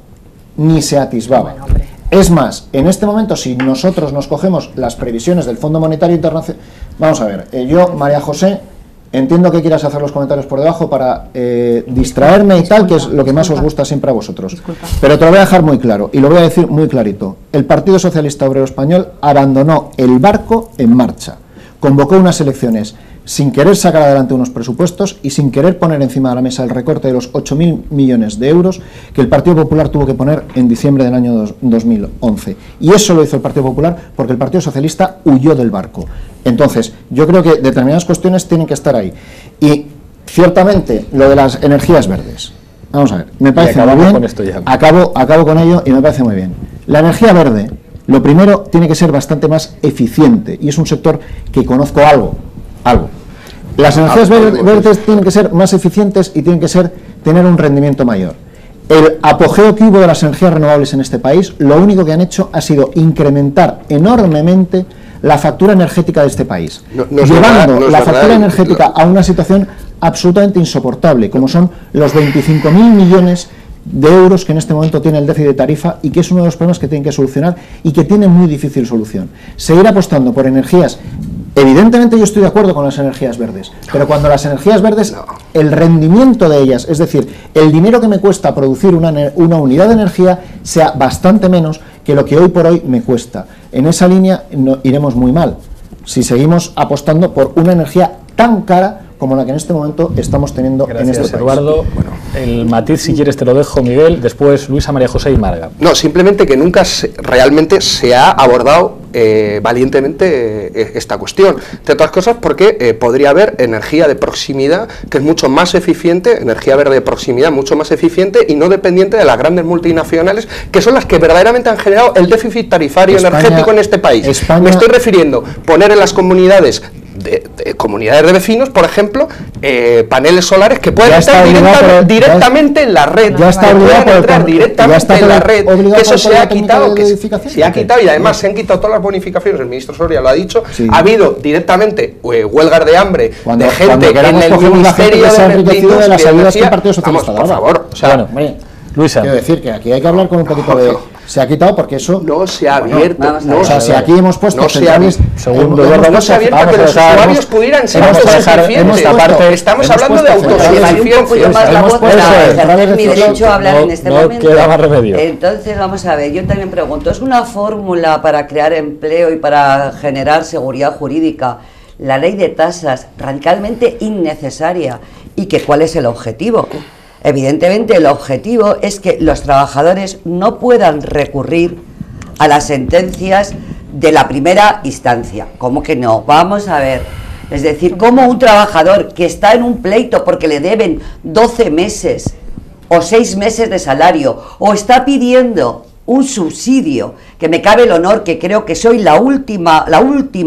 Es más, en este momento, si nosotros nos cogemos las previsiones del Fondo Monetario Internacional, vamos a ver, yo, María José, entiendo que quieras hacer los comentarios por debajo para distraerme y tal, que es lo que más os gusta siempre a vosotros. Pero te lo voy a dejar muy claro, y lo voy a decir muy clarito. El Partido Socialista Obrero Español abandonó el barco en marcha, convocó unas elecciones sin querer sacar adelante unos presupuestos y sin querer poner encima de la mesa el recorte de los 8.000 millones de euros que el Partido Popular tuvo que poner en diciembre del año 2011. Y eso lo hizo el Partido Popular porque el Partido Socialista huyó del barco. Entonces, yo creo que determinadas cuestiones tienen que estar ahí. Y ciertamente, lo de las energías verdes. Vamos a ver, me parece muy bien. Con esto ya. Acabo con ello y me parece muy bien. La energía verde, lo primero, tiene que ser bastante más eficiente. Y es un sector que conozco algo. Las energías verdes tienen que ser más eficientes y tienen que tener un rendimiento mayor. El apogeo que hubo de las energías renovables en este país, lo único que han hecho ha sido incrementar enormemente la factura energética de este país, llevando la factura energética a una situación absolutamente insoportable, como son los 25.000 millones de euros que en este momento tiene el déficit de tarifa y que es uno de los problemas que tienen que solucionar y que tiene muy difícil solución. Seguir apostando por energías Evidentemente yo estoy de acuerdo con las energías verdes, pero cuando las energías verdes, el rendimiento de ellas, es decir, el dinero que me cuesta producir una unidad de energía sea bastante menos que lo que hoy por hoy me cuesta. En esa línea iremos muy mal, si seguimos apostando por una energía tan cara como la que en este momento estamos teniendo en este país. Eduardo. Bueno, el matiz, si quieres, te lo dejo, Miguel, después Luisa, María José y Marga. No, simplemente que nunca realmente se ha abordado valientemente esta cuestión, entre otras cosas porque podría haber energía de proximidad que es mucho más eficiente, energía verde de proximidad mucho más eficiente y no dependiente de las grandes multinacionales que son las que verdaderamente han generado el déficit tarifario energético en este país. Me estoy refiriendo poner en las comunidades de vecinos, por ejemplo, paneles solares que pueden entrar directamente en la red, que eso se ha quitado, y además se han quitado todas las bonificaciones, el ministro Soria lo ha dicho, ha habido directamente huelgas de hambre de gente en el Ministerio de Industria, vamos, por favor, o sea, Luisa, quiero decir que aquí hay que hablar con un poquito de... Se ha quitado porque eso... No se ha abierto. O sea, si aquí hemos puesto... No se ha abierto, que los usuarios pudieran ser autosuficientes. Estamos hablando de autosuficiencia. Un poco más la voz para ejercer mi derecho a hablar en este momento. Queda más remedio. Entonces, vamos a ver, yo también pregunto, ¿es una fórmula para crear empleo y para generar seguridad jurídica la ley de tasas radicalmente innecesaria? ¿Y que cuál es el objetivo? Evidentemente el objetivo es que los trabajadores no puedan recurrir a las sentencias de la primera instancia. ¿Cómo que no? Vamos a ver. Es decir, como un trabajador que está en un pleito porque le deben 12 meses o 6 meses de salario o está pidiendo un subsidio, que me cabe el honor que creo que soy la última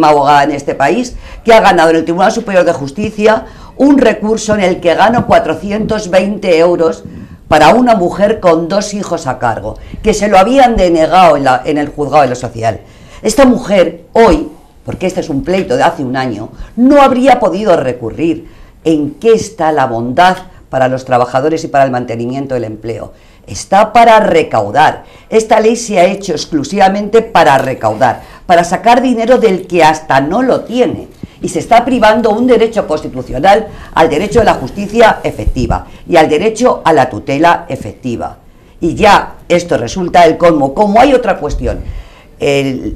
abogada en este país que ha ganado en el Tribunal Superior de Justicia un recurso en el que gano 420 euros para una mujer con 2 hijos a cargo, que se lo habían denegado en el juzgado de lo social. Esta mujer hoy, porque este es un pleito de hace un año, no habría podido recurrir. ¿En qué está la bondad para los trabajadores y para el mantenimiento del empleo? Está para recaudar. Esta ley se ha hecho exclusivamente para recaudar, para sacar dinero del que hasta no lo tiene. Y se está privando un derecho constitucional al derecho a la justicia efectiva y al derecho a la tutela efectiva. Y ya esto resulta el colmo. Como hay otra cuestión,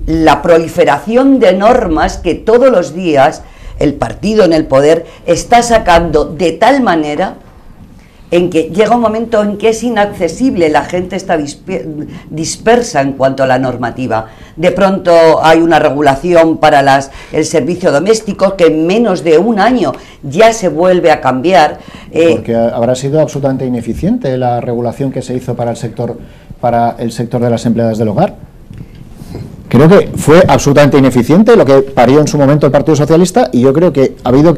la proliferación de normas que todos los días el partido en el poder está sacando de tal manera en que llega un momento en que es inaccesible, la gente está dispersa en cuanto a la normativa. De pronto hay una regulación para el servicio doméstico que en menos de un año ya se vuelve a cambiar. Porque habrá sido absolutamente ineficiente la regulación que se hizo para el sector de las empleadas del hogar. Creo que fue absolutamente ineficiente lo que parió en su momento el Partido Socialista y yo creo que ha habido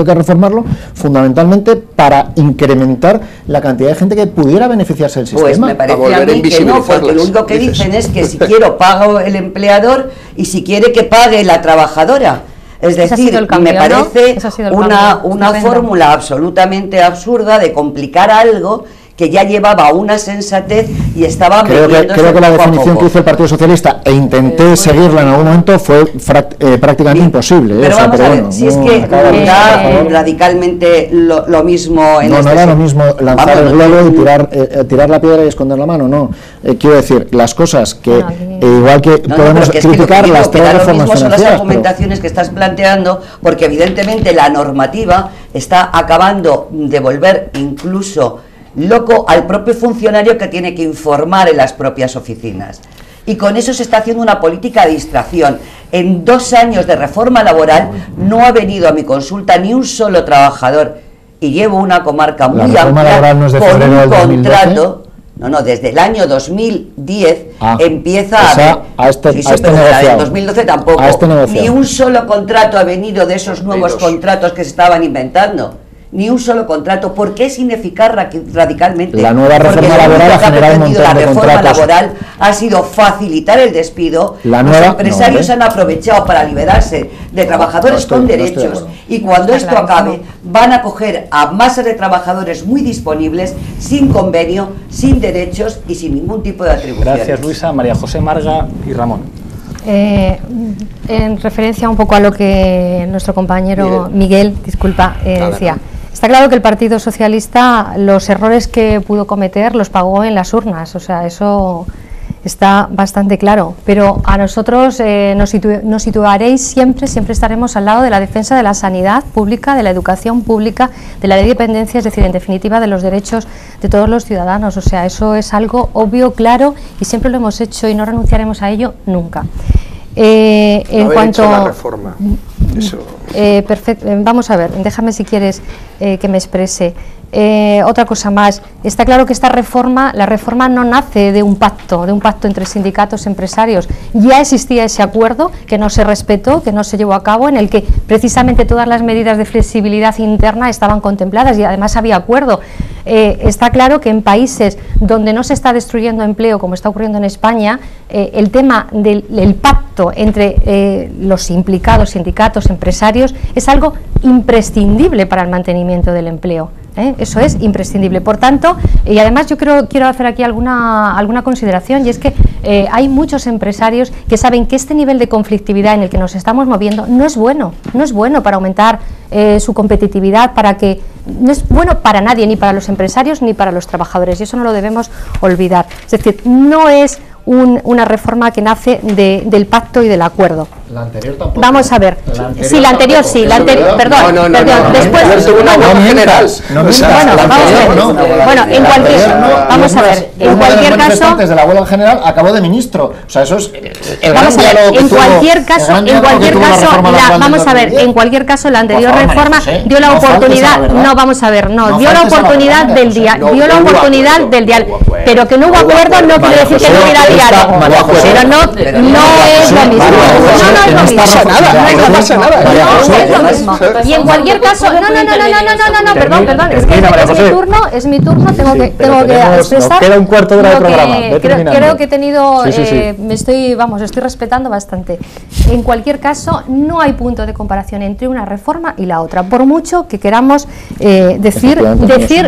que reformarlo fundamentalmente para incrementar la cantidad de gente que pudiera beneficiarse del sistema. Pues me parece a mí que no, porque lo único que dicen es que si quiero pago el empleador y si quiere que pague la trabajadora. Es decir, me parece una fórmula absolutamente absurda de complicar algo que ya llevaba una sensatez y estaba metiéndose creo que la definición que hizo el Partido Socialista e intenté seguirla en algún momento fue prácticamente imposible. Pero vamos a ver, si es que da radicalmente lo mismo en no era lo mismo lanzar el globo y tirar la piedra y esconder la mano, no. Quiero decir, las cosas que igual que podemos criticar las tres reformas financieras. Son las argumentaciones que estás planteando, porque evidentemente la normativa está acabando de volver incluso loco al propio funcionario que tiene que informar en las propias oficinas. Y con eso se está haciendo una política de distracción. En 2 años de reforma laboral no ha venido a mi consulta ni un solo trabajador y llevo una comarca muy amplia no es de con un contrato. No, desde el año 2010 empieza a este en 2012 tampoco. Ni un solo contrato ha venido de esos nuevos contratos que se estaban inventando. Ni un solo contrato, porque es ineficaz radicalmente. La nueva reforma laboral ha generado un montón de contratos. La reforma laboral ha sido facilitar el despido. Los empresarios han aprovechado para liberarse de trabajadores con derechos y cuando esto acabe van a coger a masas de trabajadores muy disponibles, sin convenio, sin derechos y sin ningún tipo de atribuciones. Gracias, Luisa, María José, Marga y Ramón. En referencia un poco a lo que nuestro compañero Miguel decía, está claro que el Partido Socialista los errores que pudo cometer los pagó en las urnas, o sea, eso está bastante claro, pero a nosotros nos situaréis siempre estaremos al lado de la defensa de la sanidad pública, de la educación pública, de la ley de dependencia, es decir, en definitiva, de los derechos de todos los ciudadanos, o sea, eso es algo obvio, claro, y siempre lo hemos hecho y no renunciaremos a ello nunca. En cuanto a la reforma. Eso. Perfecto, vamos a ver, déjame si quieres que me exprese. Otra cosa más, está claro que la reforma no nace de un pacto entre sindicatos y empresarios. Ya existía ese acuerdo que no se respetó, que no se llevó a cabo, en el que precisamente todas las medidas de flexibilidad interna estaban contempladas y además había acuerdo. Está claro que en países donde no se está destruyendo empleo, como está ocurriendo en España, el tema del pacto entre los implicados, sindicatos, empresarios, es algo imprescindible para el mantenimiento del empleo. Eso es imprescindible. Por tanto, y además yo quiero hacer aquí alguna consideración, y es que hay muchos empresarios que saben que este nivel de conflictividad en el que nos estamos moviendo no es bueno para aumentar su competitividad, no es bueno para nadie, ni para los empresarios ni para los trabajadores, y eso no lo debemos olvidar. Es decir, no es una reforma que nace del pacto y del acuerdo. La anterior tampoco. Vamos a ver. Sí, la anterior sí, perdón. Después bueno, en cualquier caso, antes de la huelga general acabó de ministro. O sea, eso es vamos a ver, en cualquier caso, en cualquier caso la anterior reforma dio la oportunidad, dio la oportunidad del diálogo, pero que no hubo acuerdo no quiere decir que no hubiera diálogo, pero no es lo mismo. No pasa nada. Y en cualquier caso, perdón, es que es mi turno, tengo que expresar. Queda un cuarto de hora de programa. Creo que he tenido, estoy respetando bastante. En cualquier caso, no hay punto de comparación entre una reforma y la otra, por mucho que queramos decir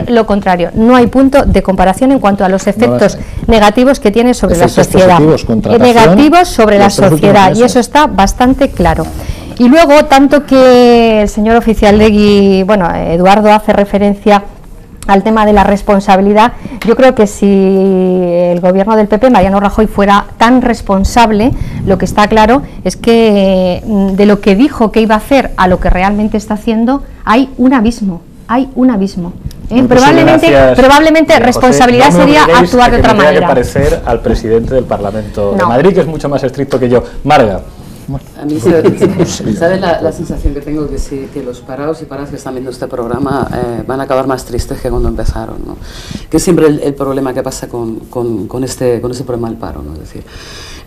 lo contrario. No hay punto de comparación en cuanto a los efectos negativos que tiene sobre la sociedad. Negativos sobre la sociedad, y eso está bastante claro. Y luego, tanto que el señor Oficialdegui, Eduardo hace referencia al tema de la responsabilidad, yo creo que si el gobierno del PP, Mariano Rajoy, fuera tan responsable, lo que está claro es que de lo que dijo que iba a hacer a lo que realmente está haciendo hay un abismo. Probablemente responsabilidad sería actuar de otra manera. Que parecer al presidente del Parlamento de Madrid, que es mucho más estricto que yo. Marga. A mí, ¿sabes la sensación que tengo? Que los parados y paradas que están viendo este programa van a acabar más tristes que cuando empezaron, ¿no? Que es siempre el problema que pasa con ese problema del paro, ¿no? Es decir,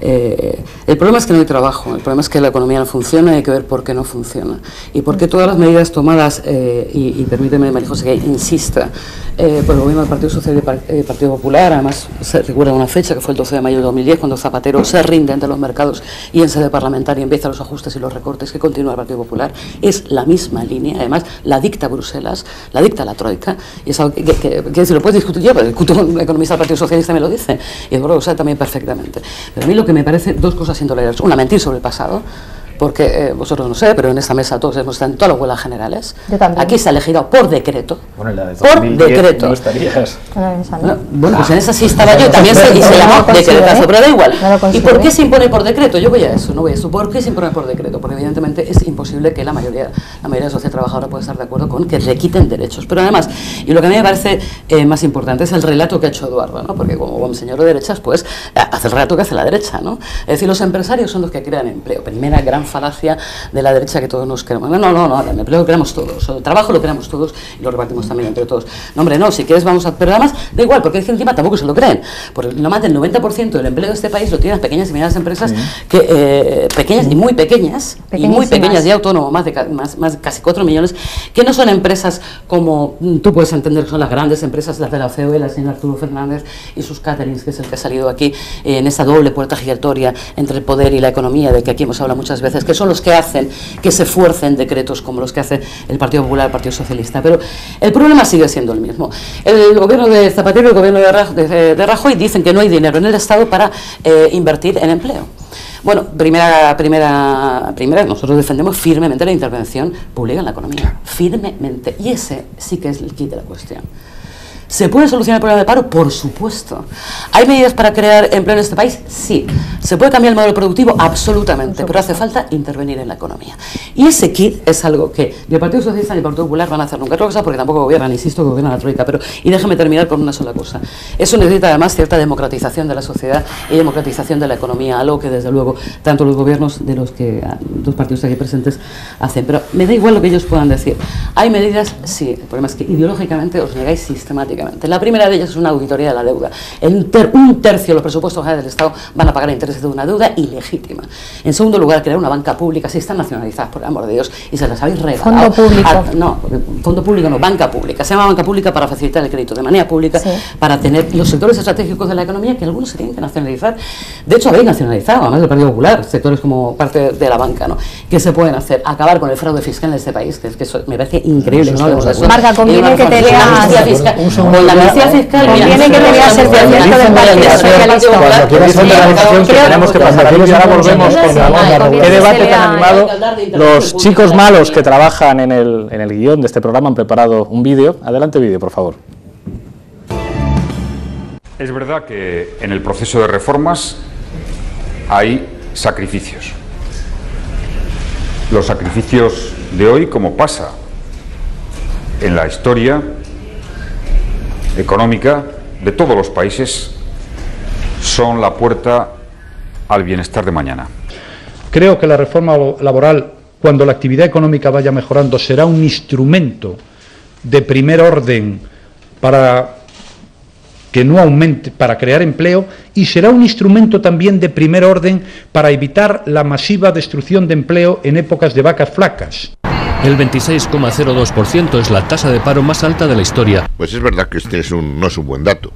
el problema es que no hay trabajo, el problema es que la economía no funciona y hay que ver por qué no funciona. Y por qué todas las medidas tomadas, y permíteme, María José, que insista, por el gobierno del Partido Socialista y del Partido Popular, además se recuerda una fecha que fue el 12 de mayo de 2010, cuando Zapatero se rinde ante los mercados y en sede parlamentaria empieza los ajustes y los recortes que continúa el Partido Popular. Es la misma línea, además la dicta Bruselas, la dicta la Troika, y es algo que lo puedes discutir yo, pero discuto con un economista del Partido Socialista me lo dice, y Eduardo lo sabe también perfectamente. Pero a mí lo que me parece, dos cosas intolerables: una, mentir sobre el pasado, porque vosotros no sé, pero en esta mesa todos hemos estado en todas las huelgas generales. Aquí se ha elegido por decreto. Bueno, en la de 2010 por decreto. No estarías. Bueno, pues en esa sí estaba yo, también se llamó decretazo, pero da igual. ¿Y por qué se impone por decreto? Yo voy a eso, no voy a eso. ¿Por qué se impone por decreto? Porque evidentemente es imposible que la mayoría de la sociedad trabajadora pueda estar de acuerdo con que le quiten derechos. Pero además, y lo que a mí me parece más importante es el relato que ha hecho Eduardo, ¿no? Porque como buen señor de derechas, pues hace el relato que hace la derecha, ¿no? Es decir, los empresarios son los que crean empleo. Primera gran falacia de la derecha que todos nos queremos. No, el empleo lo creamos todos, el trabajo lo creamos todos y lo repartimos también entre todos. No, hombre, no, si quieres vamos a... Pero además, da igual, porque es que encima tampoco se lo creen. Porque más del 90% del empleo de este país lo tienen las pequeñas y medianas empresas, que pequeñas y muy pequeñas, y autónomos, más casi 4 millones, que no son empresas como tú puedes entender que son las grandes empresas, las de la COE, la señora Arturo Fernández y sus caterings, que es el que ha salido aquí en esta doble puerta giratoria entre el poder y la economía, de que aquí hemos hablado muchas veces, que son los que hacen que se fuercen decretos como los que hace el Partido Popular, el Partido Socialista. Pero el problema sigue siendo el mismo. El gobierno de Zapatero y el gobierno de Rajoy dicen que no hay dinero en el Estado para invertir en empleo. Bueno, primera, nosotros defendemos firmemente la intervención pública en la economía, firmemente, y ese sí que es el kit de la cuestión. ¿Se puede solucionar el problema del paro? Por supuesto. ¿Hay medidas para crear empleo en este país? Sí. ¿Se puede cambiar el modelo productivo? Absolutamente, pero hace falta intervenir en la economía. Y ese kit es algo que ni el Partido Socialista ni el Partido Popular van a hacer nunca otra cosa, porque tampoco gobiernan, insisto, que gobierna la troika. Y déjame terminar con una sola cosa. Eso necesita además cierta democratización de la sociedad y democratización de la economía, algo que desde luego tanto los gobiernos de los que dos partidos aquí presentes hacen. Pero me da igual lo que ellos puedan decir. ¿Hay medidas? Sí. El problema es que ideológicamente os negáis sistemáticamente. La primera de ellas es una auditoría de la deuda. Un tercio de los presupuestos generales del Estado van a pagar intereses de una deuda ilegítima. En segundo lugar, crear una banca pública. Si están nacionalizadas, por el amor de Dios, y se las habéis regalado. Fondo público. Fondo público no, banca pública. Se llama banca pública para facilitar el crédito de manera pública, sí, para tener los sectores estratégicos de la economía, que algunos se tienen que nacionalizar. De hecho, habéis nacionalizado, además del Partido Popular, sectores como parte de la banca, ¿no? ¿Qué se pueden hacer? Acabar con el fraude fiscal en este país, que eso me parece increíble. Marga, conviene que te leas. Con la amnistía fiscal, conviene que te leas el proyecto del Partido Socialista. Cuando quieras hacer la discusión, que tenemos que pasar a ellos, ahora volvemos con Ramón. Qué debate tan animado. Los chicos malos que trabajan en el guión de este programa han preparado un vídeo. Adelante vídeo, por favor. Es verdad que en el proceso de reformas hay sacrificios. Los sacrificios de hoy, como pasa en la historia económica de todos los países, son la puerta al bienestar de mañana. Creo que la reforma laboral, cuando la actividad económica vaya mejorando, será un instrumento de primer orden para que no aumente, para crear empleo, y será un instrumento también de primer orden para evitar la masiva destrucción de empleo en épocas de vacas flacas. El 26,02% es la tasa de paro más alta de la historia. Pues es verdad que este no es un buen dato,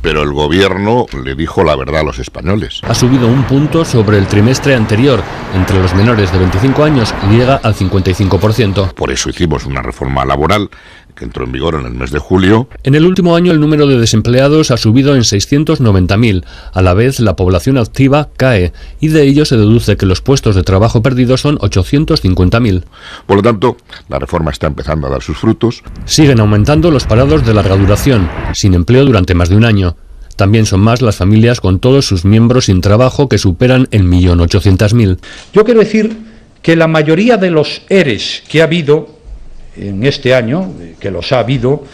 pero el gobierno le dijo la verdad a los españoles. Ha subido un punto sobre el trimestre anterior. Entre los menores de 25 años llega al 55%. Por eso hicimos una reforma laboral que entró en vigor en el mes de julio. En el último año el número de desempleados ha subido en 690.000. A la vez la población activa cae y de ello se deduce que los puestos de trabajo perdidos son 850.000. Por lo tanto, la reforma está empezando a dar sus frutos. Siguen aumentando los parados de larga duración, sin empleo durante más de un año. También son más las familias con todos sus miembros sin trabajo, que superan el 1.800.000. Yo quiero decir que la mayoría de los ERES que ha habido en este año, que los ha habido,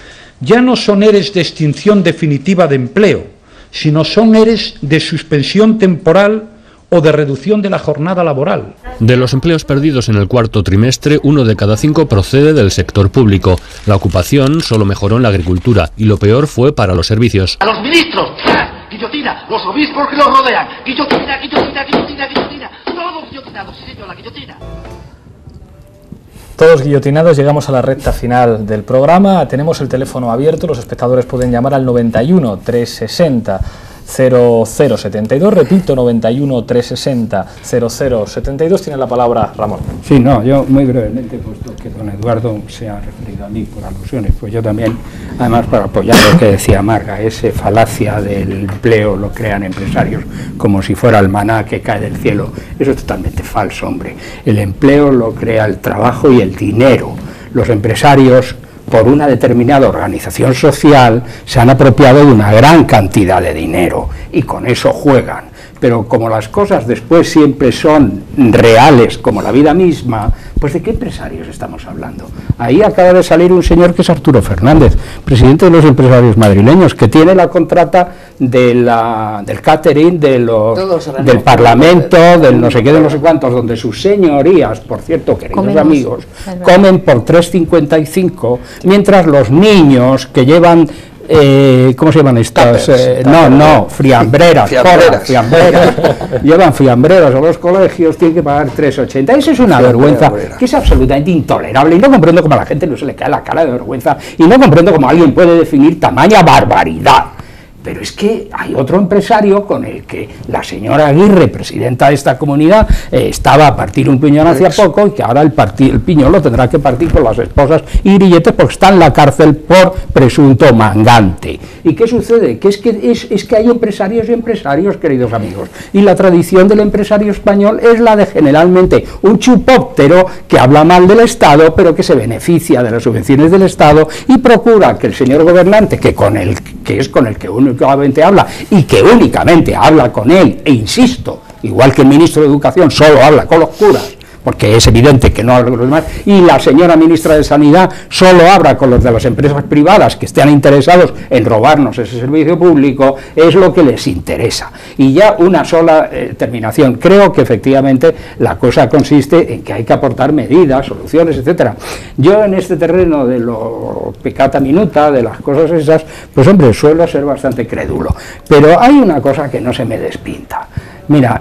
ya no son ERES de extinción definitiva de empleo, sino son ERES de suspensión temporal o de reducción de la jornada laboral. De los empleos perdidos en el cuarto trimestre, 1 de cada 5 procede del sector público. La ocupación solo mejoró en la agricultura y lo peor fue para los servicios. ¡A los ministros! ¡Guillotina! ¡Los obispos que los rodean! ¡Guillotina, guillotina, guillotina, guillotina! ¡Todos guillotinados! ¡Sí, señor, la guillotina! Todos guillotinados, llegamos a la recta final del programa. Tenemos el teléfono abierto, los espectadores pueden llamar al 91 360 0072, repito, 91 360 0072. Tiene la palabra Ramón. Sí, no, yo muy brevemente, puesto que don Eduardo se ha referido a mí por alusiones, pues yo también, además para apoyar lo que decía Marga, esa falacia del empleo lo crean empresarios como si fuera el maná que cae del cielo. Eso es totalmente falso, hombre. El empleo lo crea el trabajo y el dinero. Los empresarios, por una determinada organización social, se han apropiado de una gran cantidad de dinero y con eso juegan. Pero como las cosas después siempre son reales, como la vida misma, pues ¿de qué empresarios estamos hablando? Ahí acaba de salir un señor que es Arturo Fernández, presidente de los empresarios madrileños, que tiene la contrata del catering, del Parlamento, del no sé qué, de no sé cuántos, donde sus señorías, por cierto, queridos amigos, comen por 3,55, mientras los niños que llevan... ¿cómo se llaman estas? Fiambreras. Llevan fiambreras a los colegios, tienen que pagar 3,80. Eso es una vergüenza que es absolutamente intolerable y no comprendo cómo a la gente no se le cae la cara de vergüenza y no comprendo cómo alguien puede definir tamaña barbaridad. pero es que hay otro empresario con el que la señora Aguirre, presidenta de esta comunidad, estaba a partir un piñón hacía poco, y que ahora el piñón lo tendrá que partir con las esposas y grilletes porque está en la cárcel por presunto mangante. ¿Y qué sucede? Que es que hay empresarios y empresarios, queridos amigos, y la tradición del empresario español es la de generalmente un chupóptero que habla mal del Estado, pero que se beneficia de las subvenciones del Estado y procura que el señor gobernante, que es con el que únicamente habla y que únicamente habla con él, e insisto, igual que el ministro de Educación solo habla con los curas, porque es evidente que no habla con los demás, y la señora ministra de Sanidad solo habla con los de las empresas privadas que estén interesados en robarnos ese servicio público, es lo que les interesa. Y ya una sola terminación, creo que efectivamente la cosa consiste en que hay que aportar medidas, soluciones, etcétera. Yo en este terreno de lo peccata minuta, de las cosas esas, pues hombre, suelo ser bastante crédulo, pero hay una cosa que no se me despinta. Mira,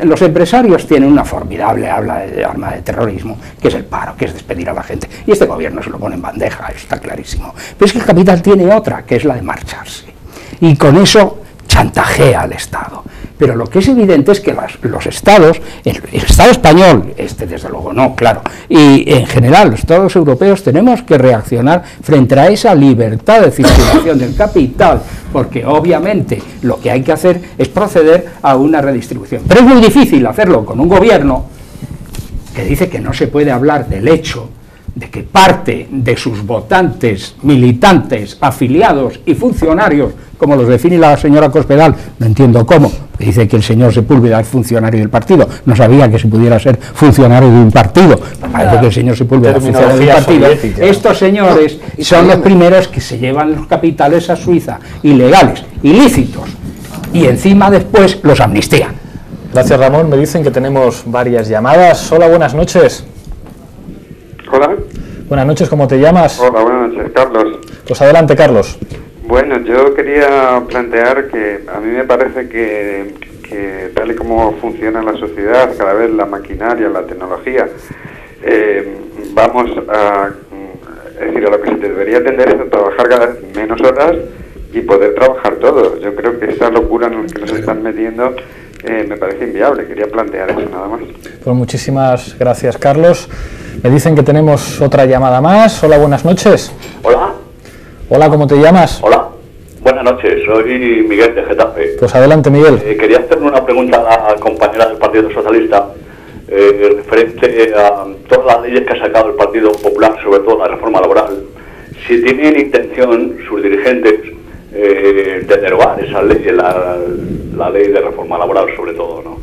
los empresarios tienen una formidable arma de terrorismo, que es el paro, que es despedir a la gente. Y este gobierno se lo pone en bandeja, eso está clarísimo. Pero es que el capital tiene otra, que es la de marcharse. Y con eso chantajea al Estado. Pero lo que es evidente es que los estados, el Estado español, desde luego no, claro, y en general los estados europeos tenemos que reaccionar frente a esa libertad de circulación del capital, porque obviamente lo que hay que hacer es proceder a una redistribución. Pero es muy difícil hacerlo con un gobierno que dice que no se puede hablar del hecho de que parte de sus votantes, militantes, afiliados y funcionarios, como los define la señora Cospedal, no entiendo cómo, dice que el señor Sepúlveda es funcionario del partido, no sabía que se pudiera ser funcionario de un partido, parece que el señor Sepúlveda es funcionario del partido. Estos señores son los primeros que se llevan los capitales a Suiza, ilegales, ilícitos, y encima después los amnistían. Gracias, Ramón. Me dicen que tenemos varias llamadas. Hola, buenas noches. Hola. Buenas noches, ¿cómo te llamas? Hola, buenas noches, Carlos. Pues adelante, Carlos. Bueno, yo quería plantear que a mí me parece que tal y como funciona la sociedad, cada vez la maquinaria, la tecnología, vamos a... Es decir, a lo que se debería tender es a trabajar cada vez menos horas y poder trabajar todo. Yo creo que esa locura en la que nos están metiendo me parece inviable. Quería plantear eso nada más. Pues muchísimas gracias, Carlos. Me dicen que tenemos otra llamada más. Hola, buenas noches. Hola. Hola, ¿cómo te llamas? Hola. Buenas noches, soy Miguel de Getafe. Pues adelante, Miguel. Quería hacerle una pregunta a la compañera del Partido Socialista referente a todas las leyes que ha sacado el Partido Popular, sobre todo la reforma laboral. Si tienen intención sus dirigentes de derogar esa ley, la ley de reforma laboral sobre todo, ¿no?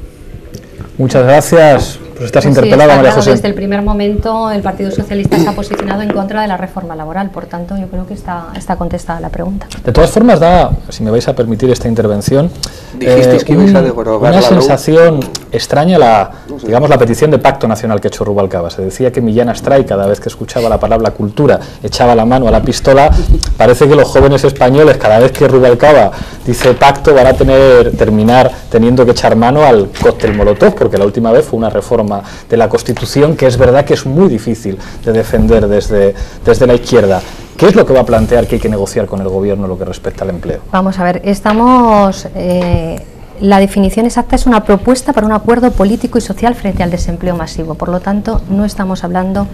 Muchas gracias. Pues estás interpelada, María José. Desde el primer momento el Partido Socialista se ha posicionado en contra de la reforma laboral, por tanto yo creo que está contestada la pregunta. De todas formas, da, si me vais a permitir esta intervención, dijisteis que ibais a derogar una sensación extraña, la petición de pacto nacional que ha hecho Rubalcaba. Se decía que Millán Astray, cada vez que escuchaba la palabra cultura, echaba la mano a la pistola. Parece que los jóvenes españoles, cada vez que Rubalcaba dice pacto, van a terminar teniendo que echar mano al cóctel Molotov, porque la última vez fue una reforma de la Constitución que es verdad que es muy difícil de defender desde la izquierda. ¿Qué es lo que va a plantear que hay que negociar con el gobierno lo que respecta al empleo? Vamos a ver, la definición exacta es una propuesta para un acuerdo político y social frente al desempleo masivo, por lo tanto no estamos hablando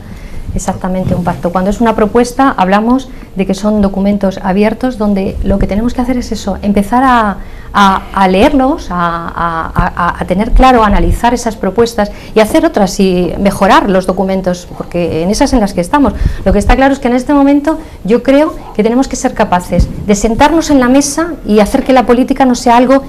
exactamente un pacto. Cuando es una propuesta hablamos de que son documentos abiertos donde lo que tenemos que hacer es eso, empezar a leerlos, a tener claro, a analizar esas propuestas y hacer otras y mejorar los documentos, porque en esas en las que estamos. Lo que está claro es que en este momento yo creo que tenemos que ser capaces de sentarnos en la mesa y hacer que la política no sea algo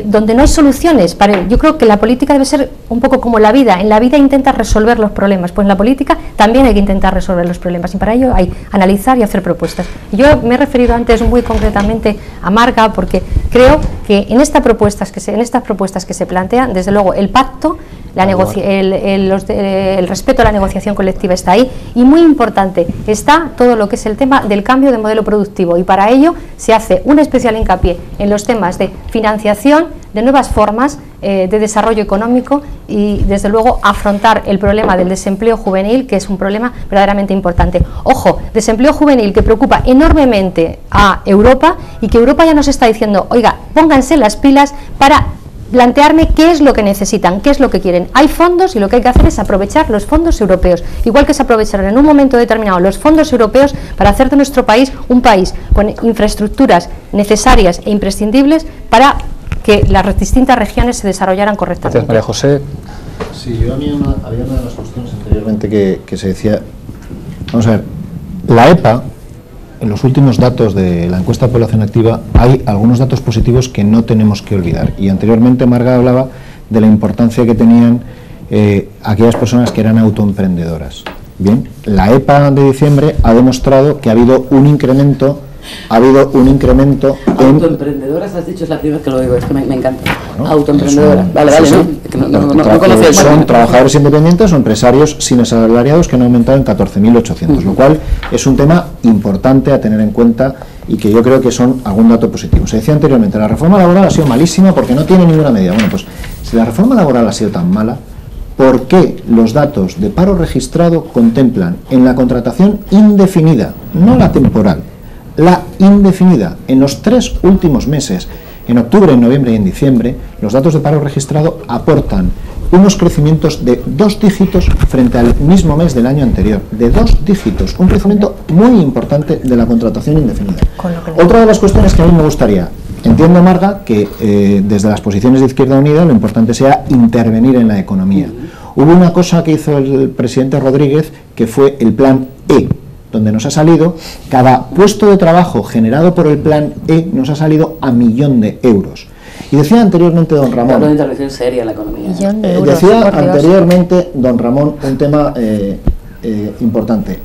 donde no hay soluciones. Yo creo que la política debe ser un poco como la vida. En la vida intenta resolver los problemas, pues en la política también hay que intentar resolver los problemas y para ello hay analizar y hacer propuestas. Yo me he referido antes muy concretamente a Marga porque creo que en estas propuestas que se plantean, desde luego el pacto, el respeto a la negociación colectiva está ahí y muy importante está todo lo que es el tema del cambio de modelo productivo y para ello se hace un especial hincapié en los temas de financiación, de nuevas formas de desarrollo económico y, desde luego, afrontar el problema del desempleo juvenil, que es un problema verdaderamente importante. Ojo, desempleo juvenil que preocupa enormemente a Europa y que Europa ya nos está diciendo, oiga, pónganse las pilas para plantearme qué es lo que necesitan, qué es lo que quieren. Hay fondos y lo que hay que hacer es aprovechar los fondos europeos, igual que se aprovecharon en un momento determinado los fondos europeos para hacer de nuestro país un país con infraestructuras necesarias e imprescindibles para que las distintas regiones se desarrollaran correctamente. Gracias, María José. Sí, yo había una de las cuestiones anteriormente que se decía, vamos a ver, la EPA, en los últimos datos de la encuesta de población activa, hay algunos datos positivos que no tenemos que olvidar. Y anteriormente Marga hablaba de la importancia que tenían aquellas personas que eran autoemprendedoras. Bien, la EPA de diciembre ha demostrado que ha habido un incremento. Autoemprendedoras, has dicho, es la primera vez que lo digo, es que me encanta. Bueno, autoemprendedoras, vale, no conocía el son trabajadores independientes o empresarios sin asalariados que han aumentado en 14.800, lo cual es un tema importante a tener en cuenta y que yo creo que son algún dato positivo. Se decía anteriormente, la reforma laboral ha sido malísima porque no tiene ninguna medida. Bueno, pues si la reforma laboral ha sido tan mala, ¿por qué los datos de paro registrado contemplan en la contratación indefinida, no la temporal, la indefinida, en los 3 últimos meses, en octubre, en noviembre y en diciembre, los datos de paro registrado aportan unos crecimientos de 2 dígitos frente al mismo mes del año anterior, de 2 dígitos, un crecimiento muy importante de la contratación indefinida. Otra de las cuestiones que a mí me gustaría, entiendo, Marga, que desde las posiciones de Izquierda Unida lo importante sea intervenir en la economía. Hubo una cosa que hizo el presidente Rodríguez, que fue el plan E, donde nos ha salido, cada puesto de trabajo generado por el plan E nos ha salido a 1.000.000 de euros. Y decía anteriormente don Ramón... Una intervención seria en la economía. Decía anteriormente don Ramón un tema importante.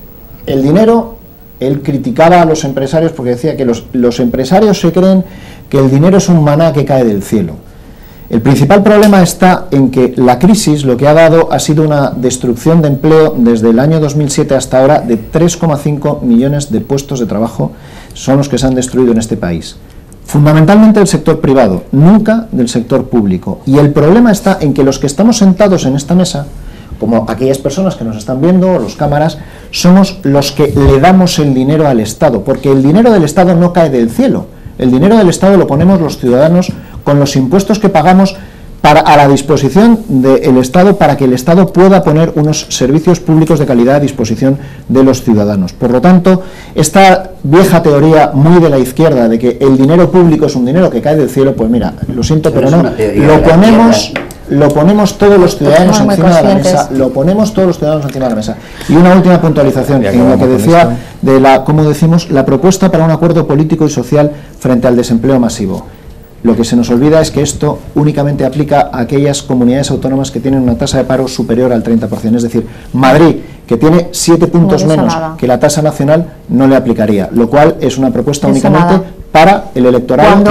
El dinero, él criticaba a los empresarios porque decía que los empresarios se creen que el dinero es un maná que cae del cielo. El principal problema está en que la crisis lo que ha dado ha sido una destrucción de empleo desde el año 2007 hasta ahora de 3,5 millones de puestos de trabajo son los que se han destruido en este país. Fundamentalmente del sector privado, nunca del sector público. Y el problema está en que los que estamos sentados en esta mesa, como aquellas personas que nos están viendo, los cámaras, somos los que le damos el dinero al Estado, porque el dinero del Estado no cae del cielo. El dinero del Estado lo ponemos los ciudadanos con los impuestos que pagamos a la disposición del Estado para que el Estado pueda poner unos servicios públicos de calidad a disposición de los ciudadanos. Por lo tanto, esta vieja teoría muy de la izquierda de que el dinero público es un dinero que cae del cielo, pues mira, lo siento, pero no, lo ponemos todos los ciudadanos encima de la mesa, Y una última puntualización en lo que decía de como decimos, la propuesta para un acuerdo político y social frente al desempleo masivo. Lo que se nos olvida es que esto únicamente aplica a aquellas comunidades autónomas que tienen una tasa de paro superior al 30%. Es decir, Madrid, que tiene 7 puntos menos que la tasa nacional, no le aplicaría. Lo cual es una propuesta únicamente para el electorado.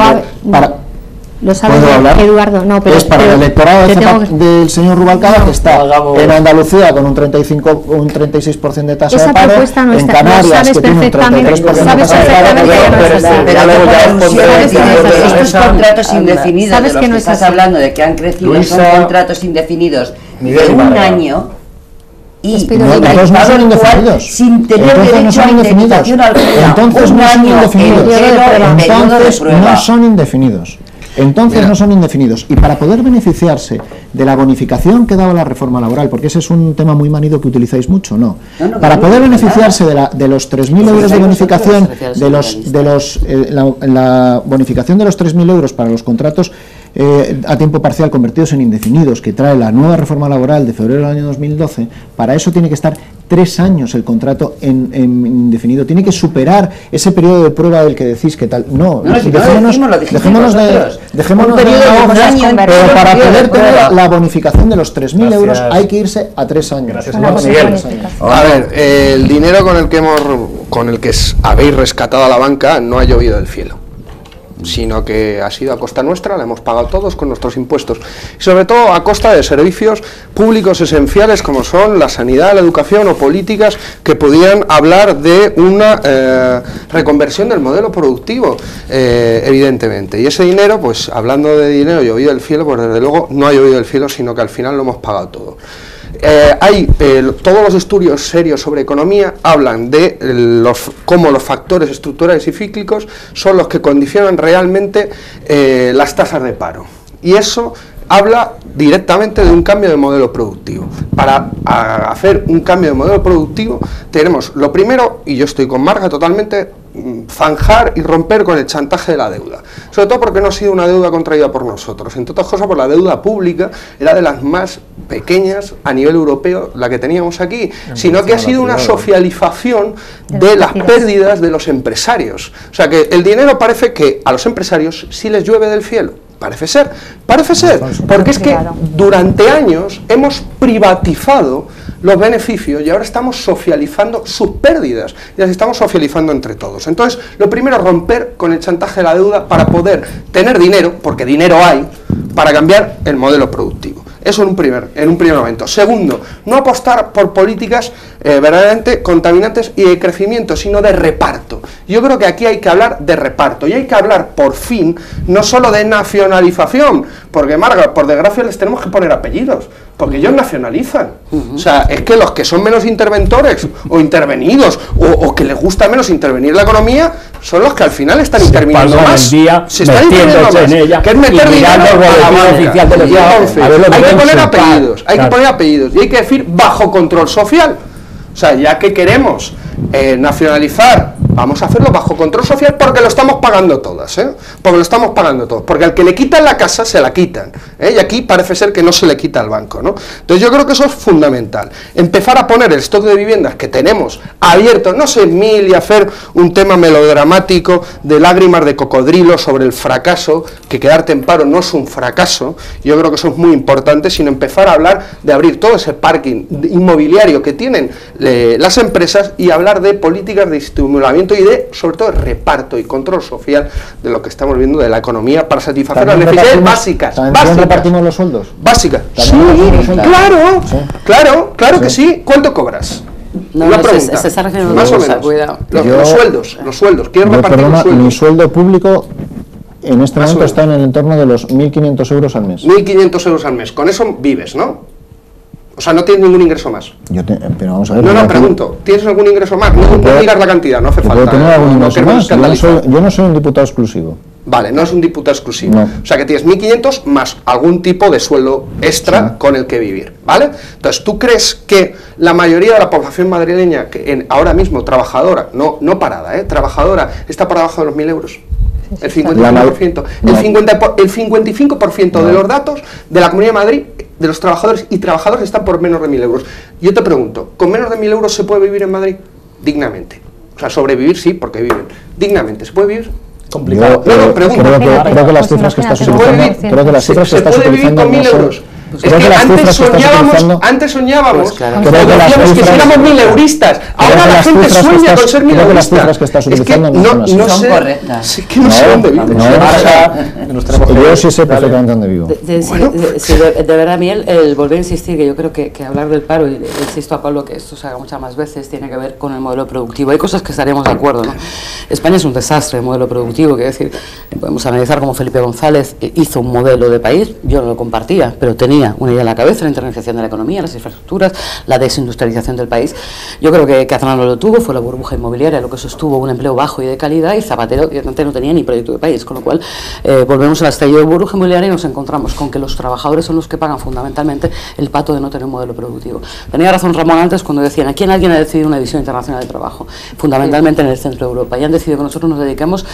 Lo sabe Eduardo, no, pero es para el electorado del señor Rubalcaba, que está en Andalucía con un 36% de tasa de paro, en Canarias que tiene un 33% de tasa de paro, estos contratos indefinidos de los que estás hablando, de que han crecido, son contratos indefinidos de un año y entonces no son indefinidos, sin tener derecho a indemnización alguna. Entonces no son indefinidos. Entonces no son indefinidos. Y para poder beneficiarse de la bonificación que daba la reforma laboral, porque ese es un tema muy manido que utilizáis mucho, para poder beneficiarse de los 3.000 euros de bonificación, la bonificación de los 3.000 euros para los contratos a tiempo parcial convertidos en indefinidos que trae la nueva reforma laboral de febrero del año 2012, para eso tiene que estar 3 años el contrato en indefinido, tiene que superar ese periodo de prueba del que decís que tal. Dejémonos de pero para poder tener la bonificación de los 3.000 euros hay que irse a 3 años. A ver, el dinero con el que habéis rescatado a la banca no ha llovido del cielo. sino que ha sido a costa nuestra, la hemos pagado todos con nuestros impuestos, y sobre todo a costa de servicios públicos esenciales como son la sanidad, la educación o políticas que pudieran hablar de una reconversión del modelo productivo, evidentemente. Y ese dinero, pues hablando de dinero llovido del cielo, pues desde luego no ha llovido del cielo, sino que al final lo hemos pagado todo. Todos los estudios serios sobre economía hablan de cómo los factores estructurales y cíclicos son los que condicionan realmente las tasas de paro, y eso habla directamente de un cambio de modelo productivo. Para hacer un cambio de modelo productivo tenemos lo primero, y yo estoy con Marga totalmente, zanjar y romper con el chantaje de la deuda, sobre todo porque no ha sido una deuda contraída por nosotros, entre otras cosas por la deuda pública era de las más pequeñas a nivel europeo, la que teníamos aquí, sino que ha sido una socialización de las pérdidas de los empresarios. O sea que el dinero parece que a los empresarios sí les llueve del cielo. Parece ser, porque es que durante años hemos privatizado los beneficios y ahora estamos socializando sus pérdidas y las estamos socializando entre todos. Entonces, lo primero es romper con el chantaje de la deuda para poder tener dinero, porque dinero hay, para cambiar el modelo productivo. Eso en un primer momento. Segundo, no apostar por políticas verdaderamente contaminantes y de crecimiento, sino de reparto. Yo creo que aquí hay que hablar de reparto y hay que hablar, por fin, no solo de nacionalización, porque, Marga, por desgracia les tenemos que poner apellidos, porque ellos nacionalizan. O sea, es que los que son menos interventores o intervenidos o que les gusta menos intervenir la economía son los que al final están interviniendo más. Se están interviniendo más, que es meter dinero a la banca. Entonces, hay que poner apellidos, y hay que decir bajo control social. O sea, ya que queremos nacionalizar, vamos a hacerlo bajo control social porque lo estamos pagando todas, porque lo estamos pagando todos, porque al que le quitan la casa se la quitan, y aquí parece ser que no se le quita al banco, ¿no? Entonces yo creo que eso es fundamental, empezar a poner el stock de viviendas que tenemos abierto, no 6.000 y hacer un tema melodramático de lágrimas de cocodrilo sobre el fracaso, que quedarte en paro no es un fracaso, yo creo que eso es muy importante, sino empezar a hablar de abrir todo ese parking inmobiliario que tienen las empresas y hablar de políticas de estimulamiento y de, sobre todo, reparto y control social de lo que estamos viendo de la economía para satisfacer las necesidades básicas. ¿También repartimos los sueldos? Básicas. Sí, claro que sí. ¿Cuánto cobras? No, se está refiriendo más o menos. Cuidado. Los sueldos. ¿Quieres repartir los sueldos? Mi sueldo público en este momento está en el entorno de los 1.500 euros al mes. 1.500 euros al mes. Con eso vives, ¿no? O sea, no tienes ningún ingreso más. Pero vamos a ver. No, pregunto. ¿Tienes algún ingreso más? No digas la cantidad, no hace falta. ¿Puedo tener algún ingreso más? Yo no soy un diputado exclusivo. Vale, no es un diputado exclusivo. No. O sea, que tienes 1.500 más algún tipo de sueldo extra con el que vivir, ¿vale? Entonces, ¿tú crees que la mayoría de la población madrileña, que ahora mismo trabajadora, no parada, trabajadora, está por debajo de los 1.000 euros? El 55%. El 55% de los datos de la Comunidad de Madrid, de los trabajadores y trabajadoras, están por menos de 1.000 euros. Yo te pregunto, ¿con menos de 1.000 euros se puede vivir en Madrid? Dignamente. O sea, sobrevivir sí, porque viven. Dignamente, ¿se puede vivir? Complicado. Pregunto. Creo que las cifras que estás utilizando con 1.000 euros. Es que antes soñábamos que éramos 1.000 euristas. Ahora la gente sueña con ser 1.000 euristas. Es que no son correctas. Es que no sé dónde vivo. Yo sí sé perfectamente dónde vivo. De verdad, Miel, el volver a insistir, que yo creo que hablar del paro, y insisto a Pablo que esto se haga muchas más veces, tiene que ver con el modelo productivo. Hay cosas que estaríamos de acuerdo, ¿no? España es un desastre el modelo productivo, quiero decir, podemos analizar cómo Felipe González hizo un modelo de país, yo no lo compartía, pero tenía una idea en la cabeza: la internalización de la economía, las infraestructuras, la desindustrialización del país. Yo creo que Aznar no lo tuvo, fue la burbuja inmobiliaria lo que sostuvo un empleo bajo y de calidad, y Zapatero evidentemente no tenía ni proyecto de país, con lo cual volvemos al estallido de burbuja inmobiliaria y nos encontramos con que los trabajadores son los que pagan fundamentalmente el pato de no tener un modelo productivo. Tenía razón Ramón antes cuando decían: aquí alguien ha decidido una visión internacional de trabajo, fundamentalmente en el centro de Europa, y han decidido que nosotros nos dediquemos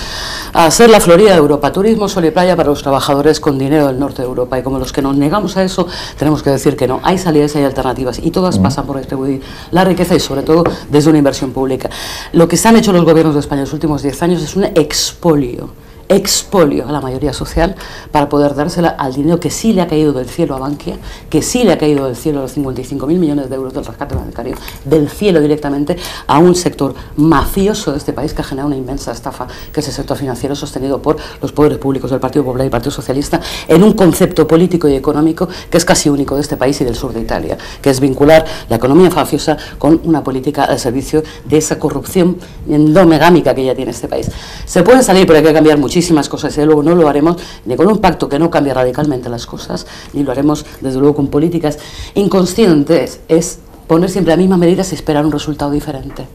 a ser la Florida de Europa, turismo, sol y playa para los trabajadores con dinero del norte de Europa, y como los que nos negamos a eso, tenemos que decir que no, hay salidas y hay alternativas, y todas pasan por distribuir la riqueza y sobre todo desde una inversión pública. Lo que se han hecho los gobiernos de España en los últimos 10 años es un expolio expolio a la mayoría social para poder dársela al dinero que sí le ha caído del cielo a Bankia, que sí le ha caído del cielo los 55.000 millones de euros del rescate bancario, del cielo directamente a un sector mafioso de este país que ha generado una inmensa estafa, que es el sector financiero sostenido por los poderes públicos del Partido Popular y Partido Socialista, en un concepto político y económico que es casi único de este país y del sur de Italia, que es vincular la economía mafiosa con una política al servicio de esa corrupción endomegámica que ya tiene este país. Se pueden salir, pero hay que cambiar muchísimas cosas, y luego no lo haremos ni con un pacto que no cambie radicalmente las cosas, ni lo haremos desde luego con políticas inconscientes. Es poner siempre las mismas medidas y esperar un resultado diferente.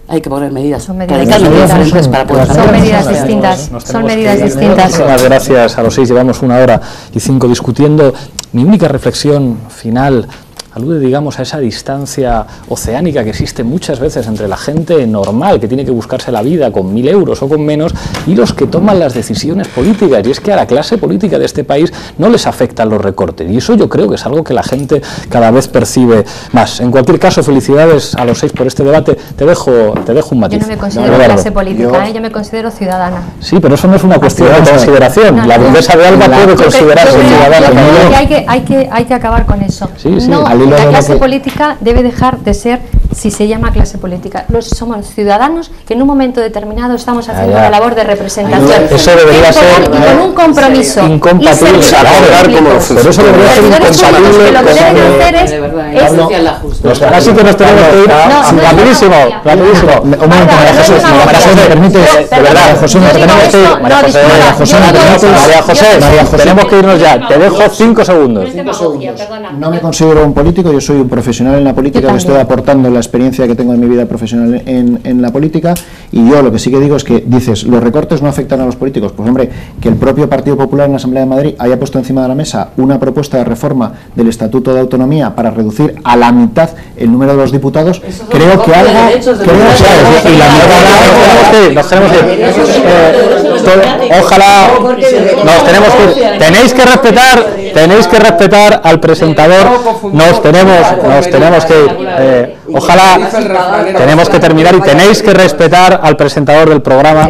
Hay que poner medidas radicalmente diferentes para poder... Son medidas distintas. Son medidas distintas. Muchas gracias a los 6. Llevamos 1 hora y 5 discutiendo. Mi única reflexión final alude, digamos, a esa distancia oceánica que existe muchas veces entre la gente normal, que tiene que buscarse la vida con 1.000 euros o con menos, y los que toman las decisiones políticas. Y es que a la clase política de este país no les afectan los recortes, y eso yo creo que es algo que la gente cada vez percibe más. En cualquier caso, felicidades a los 6 por este debate. Te dejo un matiz. Yo no me considero clase política, yo me considero ciudadana. Sí, pero eso no es una cuestión de consideración. La burguesa de Alba puede considerarse ciudadana. Yo creo que hay que acabar con eso. Sí, sí. La clase política debe dejar de ser, si se llama clase política. Somos ciudadanos que en un momento determinado estamos haciendo una labor de representación. Eso debería ser con un compromiso incompatible. Pero eso debería ser incompatible. Lo que deben hacer es casi que nos tenemos que ir rapidísimo. Un momento, María Jesús, ¿me permite? De verdad, José, nos tenemos que ir. María José, tenemos que irnos ya. Te dejo 5 segundos. No me considero un político, yo soy un profesional en la política, que estoy aportando la experiencia que tengo en mi vida profesional en la política, y yo lo que sí que digo es que dices, los recortes no afectan a los políticos. Pues hombre, que el propio Partido Popular en la Asamblea de Madrid haya puesto encima de la mesa una propuesta de reforma del Estatuto de Autonomía para reducir a la mitad el número de los diputados, creo que algo... Y la nos tenemos que ojalá nos tenemos que... Tenéis que respetar al presentador. Nos tenemos que ojalá tenemos que terminar y tenéis que respetar al presentador del programa.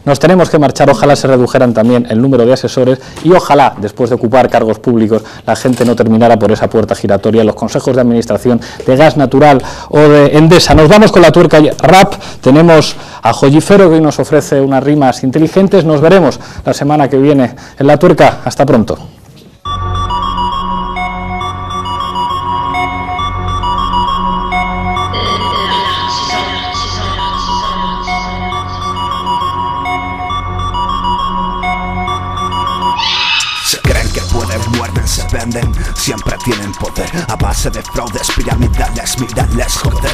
Nos tenemos que marchar. Ojalá se redujeran también el número de asesores, y ojalá, después de ocupar cargos públicos, la gente no terminara por esa puerta giratoria en los consejos de administración de Gas Natural o de Endesa. Nos vamos con la tuerca rap. Tenemos a Joyifero, que hoy nos ofrece unas rimas inteligentes. Nos veremos la semana que viene en la tuerca. Hasta pronto. Siempre tienen poder a base de fraudes piramidales, mírales joder.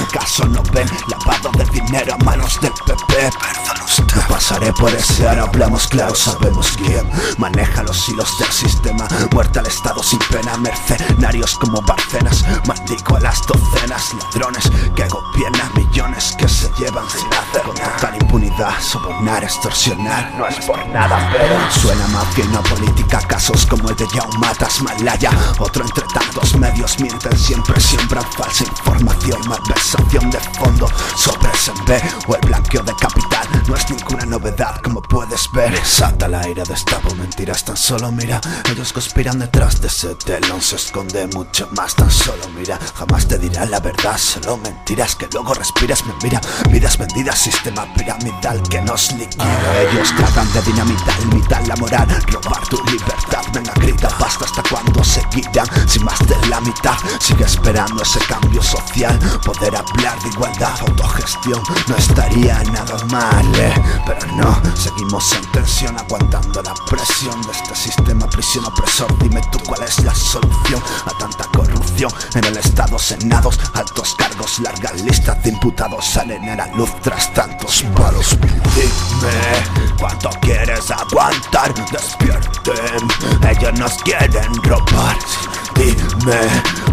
¿Acaso no ven lavado de dinero a manos del PP? Perdón usted, no pasaré por ese, ahora hablamos claro, sabemos quién maneja los hilos del sistema. Muerte al Estado sin pena, mercenarios como Barcenas. Maldigo a las docenas, ladrones que gobiernan millones que se llevan sin hacer con total impunidad. Sobornar, extorsionar, no es por nada, pero suena mafia y no política. Casos como el de Yaumatas Malaya, otro entre tantos medios mienten siempre, siembran falsa información, malversación de fondo, sobres en B o el blanqueo de capital. No es ninguna novedad, como puedes ver. Salta al aire, destapo mentiras, tan solo mira. Ellos conspiran detrás de ese telón, se esconde mucho más, tan solo mira. Jamás te dirán la verdad, solo mentiras que luego respiras. Me mira, vidas vendidas, sistema piramidal que nos liquida. Ellos tratan de dinamitar, limitar la moral, robar tu libertad. Venga, grita, basta, hasta cuando seguirán sin más de la mitad. Sigue esperando ese cambio social, poder hablar de igualdad, autogestión, no estaría nada mal, pero no, seguimos en tensión, aguantando la presión de este sistema prisión opresor. Dime tú cuál es la solución a tanta corrupción en el Estado, senados, altos cargos, larga lista de imputados salen a la luz tras tantos palos. Dime cuánto quieres aguantar, despierten, ellos nos quieren robar. Dime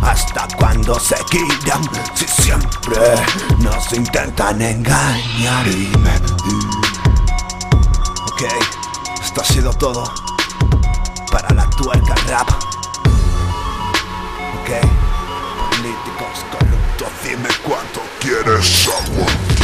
hasta cuándo se quitan, si siempre nos intentan engañar. Dime. Ok, esto ha sido todo para la tuerca rap. Ok, políticos corruptos, dime cuánto quieres aguantar.